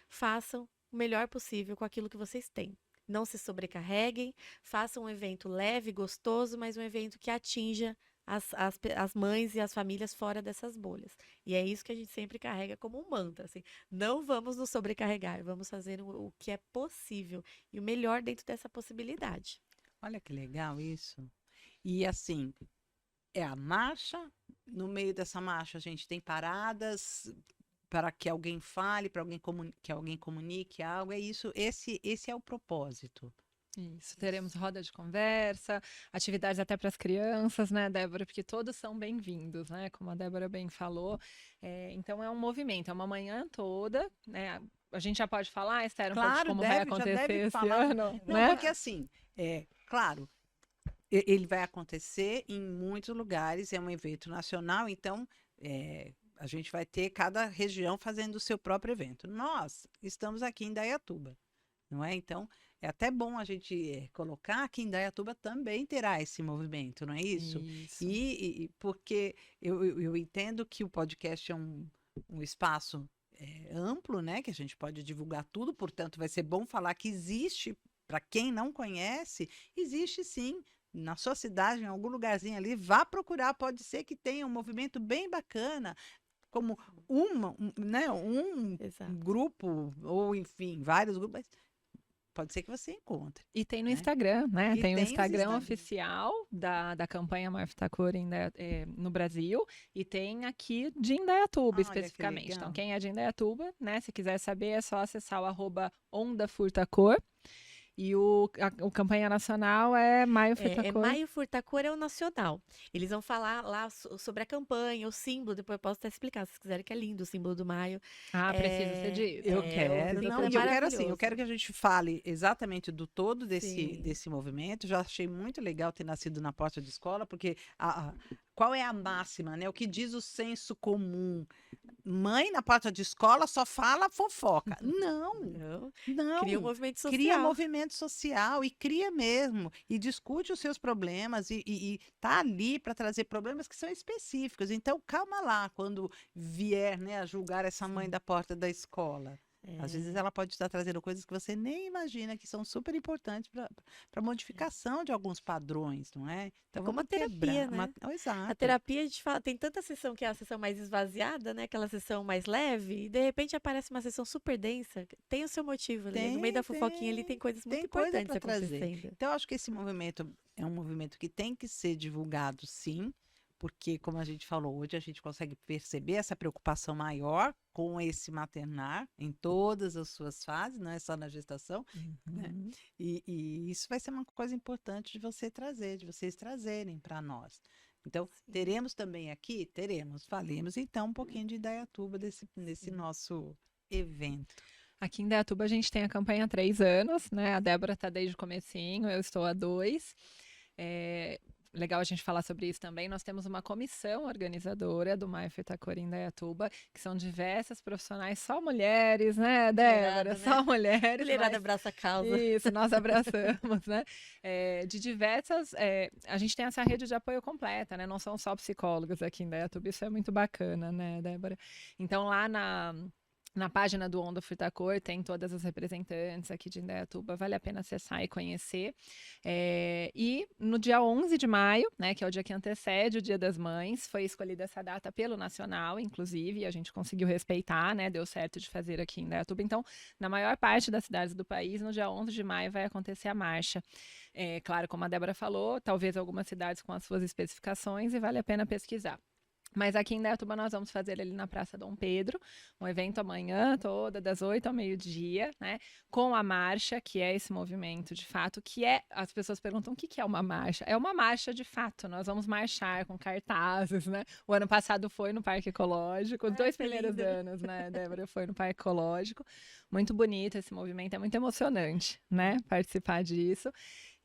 Façam o melhor possível com aquilo que vocês têm. Não se sobrecarreguem, façam um evento leve, gostoso, mas um evento que atinja as mães e as famílias fora dessas bolhas. E é isso que a gente sempre carrega como um mantra, assim, não vamos nos sobrecarregar, vamos fazer o que é possível e o melhor dentro dessa possibilidade. Olha que legal isso. E assim, é a marcha. No meio dessa marcha, a gente tem paradas para que alguém fale, para que alguém comunique algo. É isso. Esse é o propósito. Isso, teremos roda de conversa, atividades até para as crianças, né, Débora? Porque todos são bem-vindos, né? Como a Débora bem falou. Então é um movimento, é uma manhã toda, né? A gente já pode falar, Esther, um pouco de Claro, como vai já acontecer deve esse falar. ano, Não, né? porque assim, claro, ele vai acontecer em muitos lugares, é um evento nacional, então a gente vai ter cada região fazendo o seu próprio evento. Nós estamos aqui em Indaiatuba, não é? Então, é até bom a gente colocar que Indaiatuba também terá esse movimento, não é isso? Isso. E porque eu entendo que o podcast é um espaço amplo, né? Que a gente pode divulgar tudo, portanto, vai ser bom falar que existe, para quem não conhece, existe sim. Na sua cidade, em algum lugarzinho ali, vá procurar. Pode ser que tenha um movimento bem bacana, como né, um Exato. grupo, ou enfim, vários grupos. Mas pode ser que você encontre. E tem no né? Instagram, né? E Tem o tem os Instagram Instagram. oficial da campanha Maio Furtacor no Brasil e tem aqui de Indaiatuba, Olha que especificamente. Então, legal. quem é de Indaiatuba, né? Se quiser saber, é só acessar o @ondafurtacor. E o campanha nacional é Maio Fita É Cor. Maio Furtacor é o nacional. Eles vão falar lá sobre a campanha, o símbolo, depois eu posso até explicar, se vocês quiserem, que é lindo o símbolo do Maio. Ah, precisa ser dito. Eu O quero, símbolo não, é e eu quero assim, eu maravilhoso. quero que a gente fale exatamente do todo Sim. desse movimento. Já achei muito legal ter nascido na porta de escola, porque qual é a máxima, né? O que diz o senso comum? Mãe na porta de escola só fala fofoca. Não, Então, não. cria um movimento Cria social. movimento social e cria mesmo. E discute os seus problemas e tá ali para trazer problemas que são específicos. Então, calma lá quando vier, né, a julgar essa mãe Sim. da porta da escola. Às vezes É, ela pode estar trazendo coisas que você nem imagina que são super importantes para modificação de alguns padrões, não é? Então como a vamos quebrar. terapia, né? A Exato. terapia, a gente fala, tem tanta sessão que é a sessão mais esvaziada, né? Aquela sessão mais leve, e de repente aparece uma sessão super densa. Tem o seu motivo ali. No meio da fofoquinha ali tem coisas muito Tem coisa importantes para trazer. acontecendo. Então, eu acho que esse movimento é um movimento que tem que ser divulgado, sim, porque, como a gente falou hoje, a gente consegue perceber essa preocupação maior com esse maternar em todas as suas fases, não é só na gestação, né? Uhum. E isso vai ser uma coisa importante de você trazer, de vocês trazerem para nós. Então, Sim. teremos também aqui, falemos então um pouquinho de Indaiatuba nesse nosso evento. Aqui em Indaiatuba a gente tem a campanha há 3 anos, né? A Débora está desde o comecinho, eu estou há 2. Legal a gente falar sobre isso também. Nós temos uma comissão organizadora do Maio Fita Cor em Indaiatuba, que são diversas profissionais, só mulheres, né, Débora? Mulherada, né? Só mulheres. Mulherada mas- abraça a causa. Isso, nós abraçamos, né? De diversas. A gente tem essa rede de apoio completa, né? Não são só psicólogos aqui em Indaiatuba, isso é muito bacana, né, Débora? Então, lá na página do Onda Furtacor tem todas as representantes aqui de Indaiatuba, vale a pena acessar e conhecer. E no dia 11 de maio, né, que é o dia que antecede o Dia das Mães, foi escolhida essa data pelo Nacional, inclusive, e a gente conseguiu respeitar, né, deu certo de fazer aqui em Indaiatuba. Então, na maior parte das cidades do país, no dia 11 de maio vai acontecer a marcha. Claro, como a Débora falou, talvez algumas cidades com as suas especificações e vale a pena pesquisar. Mas aqui em Indaiatuba nós vamos fazer ali na Praça Dom Pedro, um evento amanhã toda, das 8 ao meio-dia, né? Com a marcha, que é esse movimento de fato, as pessoas perguntam o que é uma marcha? É uma marcha de fato, nós vamos marchar com cartazes, né? O ano passado foi no Parque Ecológico, os 2 que primeiros lindo. anos, né, Débora, foi no Parque Ecológico. Muito bonito esse movimento, é muito emocionante, né? Participar disso.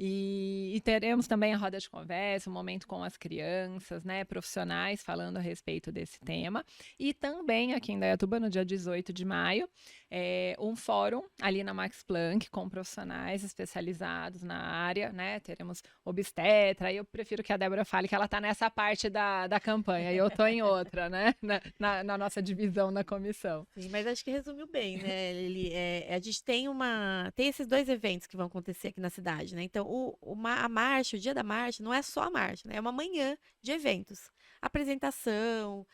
E teremos também a roda de conversa, um momento com as crianças, né, profissionais falando a respeito desse tema. E também aqui em Indaiatuba, no dia 18 de maio, um fórum ali na Max Planck com profissionais especializados na área, né? Teremos obstetra, e eu prefiro que a Débora fale que ela está nessa parte da campanha e eu estou em outra, né? Na nossa divisão na comissão. Sim, mas acho que resumiu bem, né? A gente tem esses 2 eventos que vão acontecer aqui na cidade, né? Então, a marcha, o dia da marcha, não é só a marcha, né? É uma manhã de eventos. Apresentação,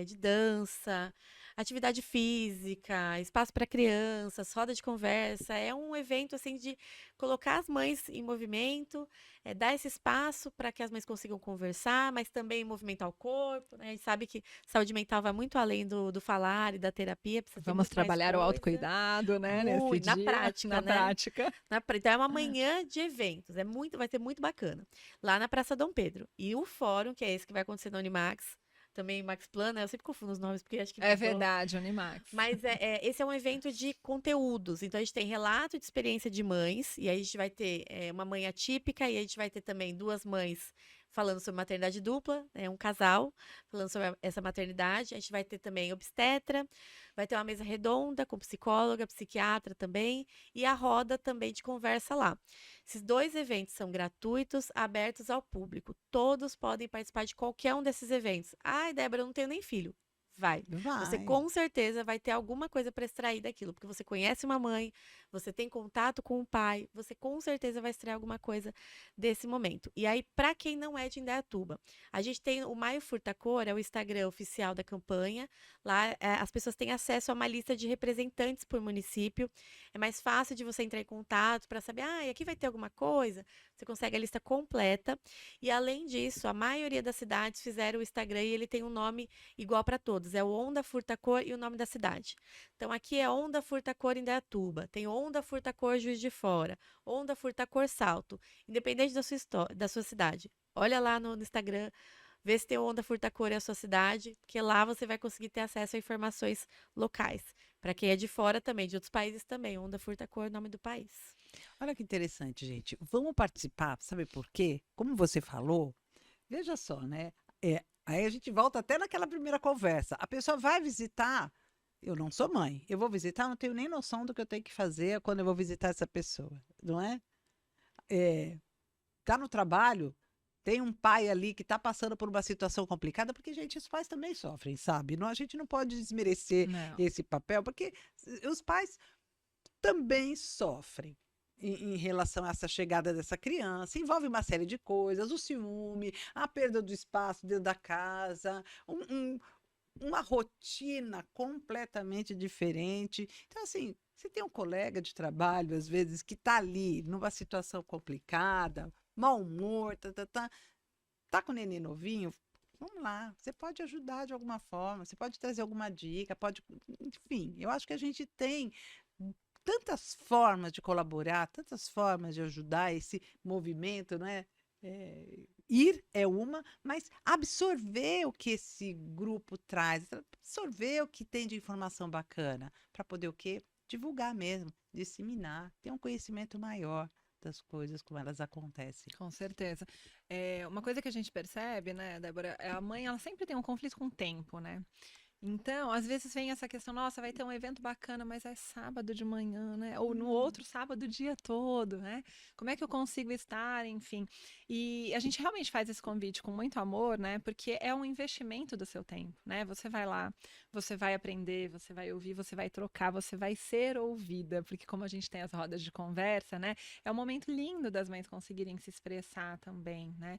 de dança, atividade física, espaço para crianças, roda de conversa. É um evento, assim, de colocar as mães em movimento, dar esse espaço para que as mães consigam conversar, mas também movimentar o corpo, né? A gente sabe que saúde mental vai muito além do falar e da terapia. Precisa ter Vamos muito mais trabalhar o coisa. autocuidado, né? Nesse Muito, na dia, prática, na né? prática. Então é uma manhã de eventos, vai ser muito bacana. Lá na Praça Dom Pedro. E o fórum, que é esse que vai acontecer na Unimax, também Max Plan, né? Eu sempre confundo os nomes, porque acho que É mudou. verdade, Unimax. Mas esse é um evento de conteúdos. Então, a gente tem relato de experiência de mães, e aí a gente vai ter uma mãe atípica, e a gente vai ter também 2 mães falando sobre maternidade dupla, um casal falando sobre essa maternidade. A gente vai ter também obstetra, vai ter uma mesa redonda com psicóloga, psiquiatra também, e a roda também de conversa lá. Esses 2 eventos são gratuitos, abertos ao público. Todos podem participar de qualquer um desses eventos. Ai, Débora, eu não tenho nem filho. Vai. Você Vai. com certeza vai ter alguma coisa para extrair daquilo, porque você conhece uma mãe, você tem contato com o pai, você com certeza vai extrair alguma coisa desse momento. E aí, para quem não é de Indaiatuba, a gente tem o Maio Furtacor, é o Instagram oficial da campanha. Lá as pessoas têm acesso a uma lista de representantes por município. É mais fácil de você entrar em contato para saber, aqui vai ter alguma coisa. Você consegue a lista completa. E além disso, a maioria das cidades fizeram o Instagram e ele tem um nome igual para todos. todos, é o Onda Furta-Cor e o nome da cidade. Então, aqui é Onda Furta-Cor Indaiatuba, tem Onda Furta-Cor Juiz de Fora, Onda Furta-Cor Salto, independente da sua cidade. Olha lá no Instagram, vê se tem Onda Furta-Cor é a sua cidade, porque lá você vai conseguir ter acesso a informações locais. Para quem é de fora também, de outros países também, Onda Furta-Cor é o nome do país. Olha que interessante, gente. Vamos participar, sabe por quê? Como você falou, veja só, né? Aí a gente volta até naquela primeira conversa. A pessoa vai visitar. Eu não sou mãe. Eu vou visitar, não tenho nem noção do que eu tenho que fazer quando eu vou visitar essa pessoa, não é? Tá no trabalho, tem um pai ali que está passando por uma situação complicada, porque, gente, os pais também sofrem, sabe? Não, a gente não pode desmerecer Não. esse papel, porque os pais também sofrem em relação a essa chegada dessa criança. Envolve uma série de coisas, o ciúme, a perda do espaço dentro da casa, uma rotina completamente diferente. Então, assim, você tem um colega de trabalho, às vezes, que está ali numa situação complicada, mau humor, tá com o neném novinho, vamos lá, você pode ajudar de alguma forma, você pode trazer alguma dica, pode, enfim, eu acho que a gente tem tantas formas de colaborar, tantas formas de ajudar esse movimento, né? Ir é uma, mas absorver o que esse grupo traz, absorver o que tem de informação bacana, para poder o quê? Divulgar mesmo, disseminar, ter um conhecimento maior das coisas, como elas acontecem. Com certeza. Uma coisa que a gente percebe, né, Débora, a mãe, ela sempre tem um conflito com o tempo, né? Então, às vezes vem essa questão, nossa, vai ter um evento bacana, mas é sábado de manhã, né? Ou no outro sábado o dia todo, né? Como é que eu consigo estar, enfim. E a gente realmente faz esse convite com muito amor, né? Porque é um investimento do seu tempo, né? Você vai lá, você vai aprender, você vai ouvir, você vai trocar, você vai ser ouvida, porque como a gente tem as rodas de conversa, né? É um momento lindo das mães conseguirem se expressar também, né?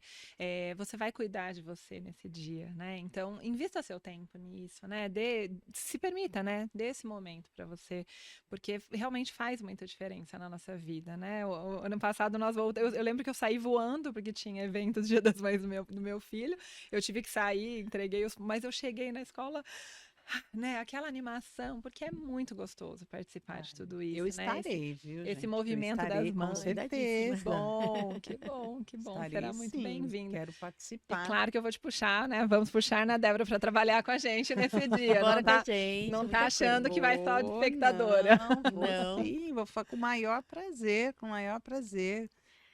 Você vai cuidar de você nesse dia, né? Então, invista seu tempo nisso, né? Se permita, né? Dê esse momento para você, porque realmente faz muita diferença na nossa vida, né? O ano passado nós voltamos, eu lembro que eu saí voando porque tinha eventos Dia das Mães do meu filho. Eu tive que sair, entreguei mas eu cheguei na escola, né? Aquela animação, porque é muito gostoso participar de tudo Eu isso, né? estarei, viu, Esse gente? Eu movimento das estarei com mães. Convidadíssima. certeza. Que bom, que bom, que bom. Estarei Será muito sim, bem-vindo. quero E participar. claro que eu vou te puxar, né? Vamos puxar na Débora para trabalhar com a gente nesse dia. Bora com a gente, Não tá muita coisa. achando que vai só de Vou, espectadora. não, vou Não. sim, vou com o maior prazer, com o maior prazer.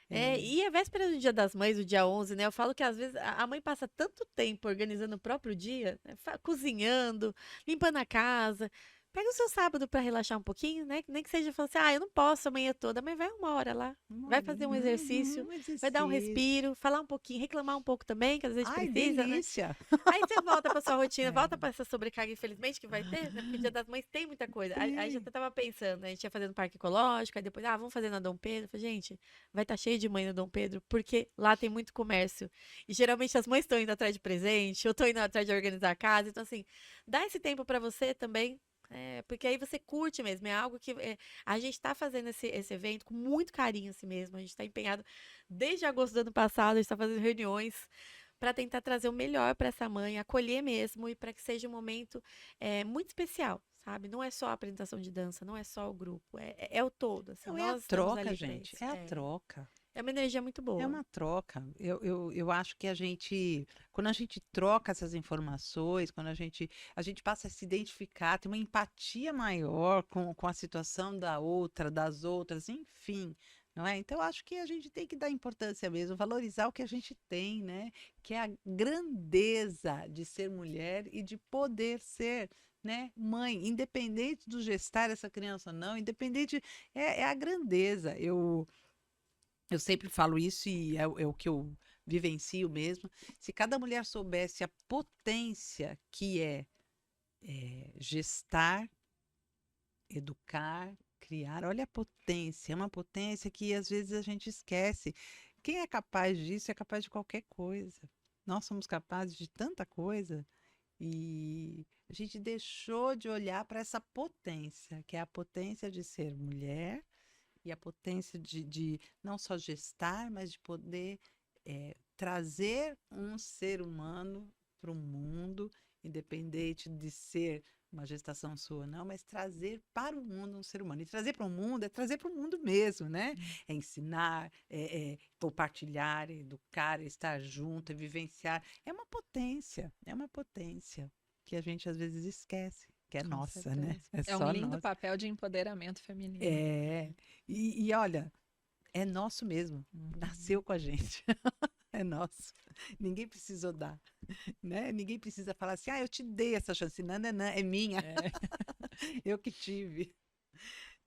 E a véspera do Dia das Mães, o dia 11, né? Eu falo que às vezes a mãe passa tanto tempo organizando o próprio dia, né, cozinhando, limpando a casa. Pega o seu sábado para relaxar um pouquinho, né? Nem que seja falando assim, eu não posso a manhã toda, mas vai uma hora lá. Vai fazer um exercício, Um vai dar um exercício. respiro, falar um pouquinho, reclamar um pouco também, que às vezes Ai, precisa, né? delícia! Aí você volta pra sua rotina, É. volta pra essa sobrecarga, infelizmente, que vai ter, né? Porque o Dia das Mães tem muita coisa. Aí já Tem. até tava pensando, né? A gente ia fazer no Parque Ecológico, aí depois, vamos fazer na Dom Pedro. Eu falei, gente, vai estar cheio de mãe na Dom Pedro, porque lá tem muito comércio. E geralmente as mães estão indo atrás de presente, ou estão indo atrás de organizar a casa. Então, assim, dá esse tempo pra você também. Porque aí você curte mesmo, é algo que a gente está fazendo esse evento com muito carinho assim mesmo, a gente está empenhado desde agosto do ano passado, a gente está fazendo reuniões para tentar trazer o melhor para essa mãe, acolher mesmo e para que seja um momento muito especial, sabe? Não é só a apresentação de dança, não é só o grupo, é o todo. Assim, Não, é a nós estamos troca, ali pra gente. isso. É a troca. É uma energia muito É boa. uma troca. Eu acho que quando a gente troca essas informações, quando a gente passa a se identificar, tem uma empatia maior com a situação da outra, das outras, enfim, não é? Então, eu acho que a gente tem que dar importância mesmo, valorizar o que a gente tem, né? Que é a grandeza de ser mulher e de poder ser, né, mãe, independente do gestar essa criança ou não, independente, é a grandeza. Eu sempre falo isso e é o que eu vivencio mesmo. Se cada mulher soubesse a potência que gestar, educar, criar, olha a potência, é uma potência que às vezes a gente esquece. Quem é capaz disso é capaz de qualquer coisa. Nós somos capazes de tanta coisa e a gente deixou de olhar para essa potência, que é a potência de ser mulher e a potência de não só gestar, mas de poder trazer um ser humano para o mundo independente de ser uma gestação sua, não, mas trazer para o mundo um ser humano. E trazer para o mundo é trazer para o mundo mesmo, né? É ensinar, é compartilhar, é educar, é estar junto, é vivenciar. É uma potência que a gente às vezes esquece, que é Com nossa, né? certeza. É É um só lindo nossa. papel de empoderamento feminino. É. E olha, é nosso mesmo. Uhum. Nasceu com a gente. É nosso. Ninguém precisou dar, né? Ninguém precisa falar assim, eu te dei essa chance. Não, não, não, é minha. É, Eu que tive.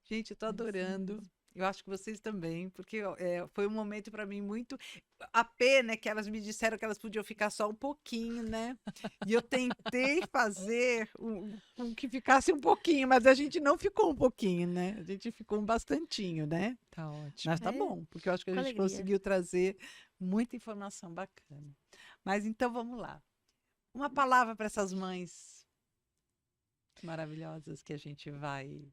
Gente, eu tô é isso adorando. mesmo. Eu acho que vocês também, porque foi um momento para mim muito. A pena é que elas me disseram que elas podiam ficar só um pouquinho, né? E eu tentei fazer com que ficasse um pouquinho, mas a gente não ficou um pouquinho, né? A gente ficou um bastantinho, né? Tá ótimo. Mas tá É, bom, porque eu acho que a com gente alegria. conseguiu trazer muita informação bacana. Mas então vamos lá. Uma palavra para essas mães maravilhosas que a gente vai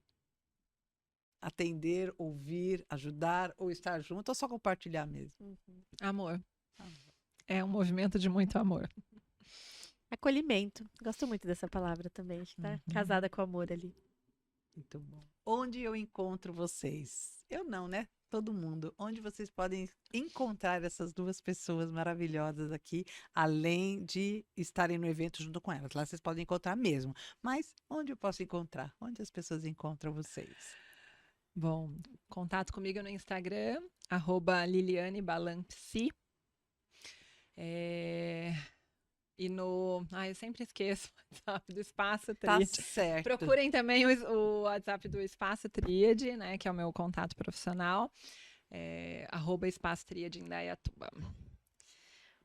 atender, ouvir, ajudar, ou estar junto, ou só compartilhar mesmo. Uhum. Amor. Amor. É um movimento de muito amor. Acolhimento. Gosto muito dessa palavra também. Acho que tá casada com amor ali. Muito bom. Onde eu encontro vocês? Eu não, né? Todo mundo. Onde vocês podem encontrar essas duas pessoas maravilhosas aqui, além de estarem no evento junto com elas. Lá vocês podem encontrar mesmo. Mas onde eu posso encontrar? Onde as pessoas encontram vocês? Bom, contato comigo no Instagram, @LilianeBalanPsi. E no. Eu sempre esqueço o WhatsApp do Espaço Tá Tríade. certo. Procurem também o WhatsApp do Espaço Tríade, né? Que é o meu contato profissional. @Espaço Tríade em Indaiatuba.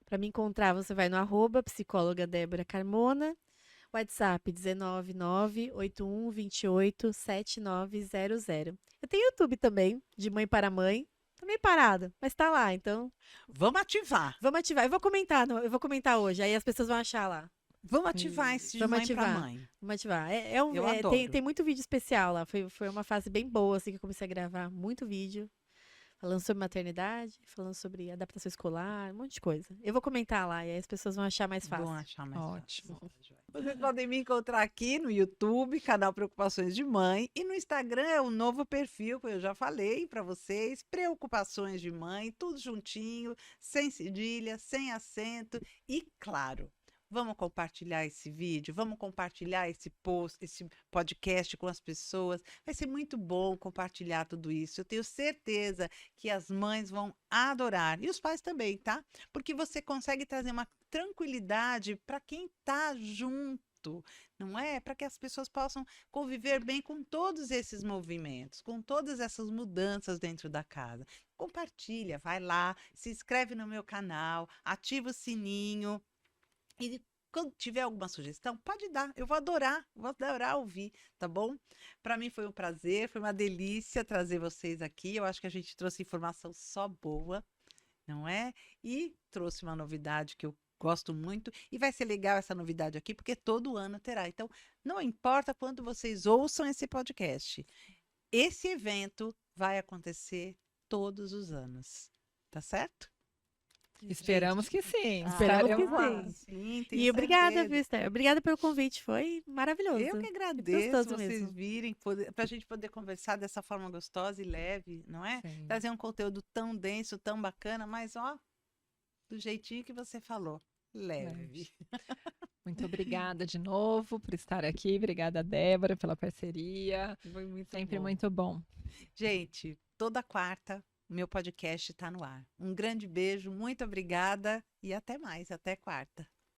Para me encontrar, você vai no @psicóloga Débora Carmona. WhatsApp 19981287900. Eu tenho YouTube também, de mãe para mãe. Tá meio parado, mas tá lá, então Vamos ativar. vamos ativar. Eu vou comentar hoje, aí as pessoas vão achar lá. Vamos ativar esse de Vamos mãe para ativar. mãe. Vamos ativar. Eu adoro. Tem muito vídeo especial lá. Foi uma fase bem boa, assim, que eu comecei a gravar muito vídeo. Falando sobre maternidade, falando sobre adaptação escolar, um monte de coisa. Eu vou comentar lá, e aí as pessoas vão achar mais fácil. Vão achar mais Ótimo. fácil. Vocês podem me encontrar aqui no YouTube, canal Preocupações de Mãe, e no Instagram é um novo perfil, que eu já falei para vocês, Preocupações de Mãe, tudo juntinho, sem cedilha, sem acento e claro. Vamos compartilhar esse vídeo, vamos compartilhar esse post, esse podcast com as pessoas. Vai ser muito bom compartilhar tudo isso. Eu tenho certeza que as mães vão adorar. E os pais também, tá? Porque você consegue trazer uma tranquilidade para quem está junto, não é? Para que as pessoas possam conviver bem com todos esses movimentos, com todas essas mudanças dentro da casa. Compartilha, vai lá, se inscreve no meu canal, ativa o sininho. E quando tiver alguma sugestão, pode dar. Eu vou adorar ouvir, tá bom? Para mim foi um prazer, foi uma delícia trazer vocês aqui. Eu acho que a gente trouxe informação só boa, não é? E trouxe uma novidade que eu gosto muito. E vai ser legal essa novidade aqui, porque todo ano terá. Então, não importa quando vocês ouçam esse podcast, esse evento vai acontecer todos os anos, tá certo? Esperamos que sim. Esperamos que Estaremos sim. lá. Sim, tenho E obrigada, certeza. viu, Esther? Obrigada pelo convite, foi maravilhoso. Eu que Muito agradeço gostoso vocês mesmo. virem, para a gente poder conversar dessa forma gostosa e leve, não é? Sim. Trazer um conteúdo tão denso, tão bacana, mas ó, do jeitinho que você falou, leve. Muito obrigada de novo por estar aqui. Obrigada, Débora, pela parceria. Foi muito Sempre bom. muito bom. Gente, toda quarta, meu podcast está no ar. Um grande beijo, muito obrigada e até mais, até quarta.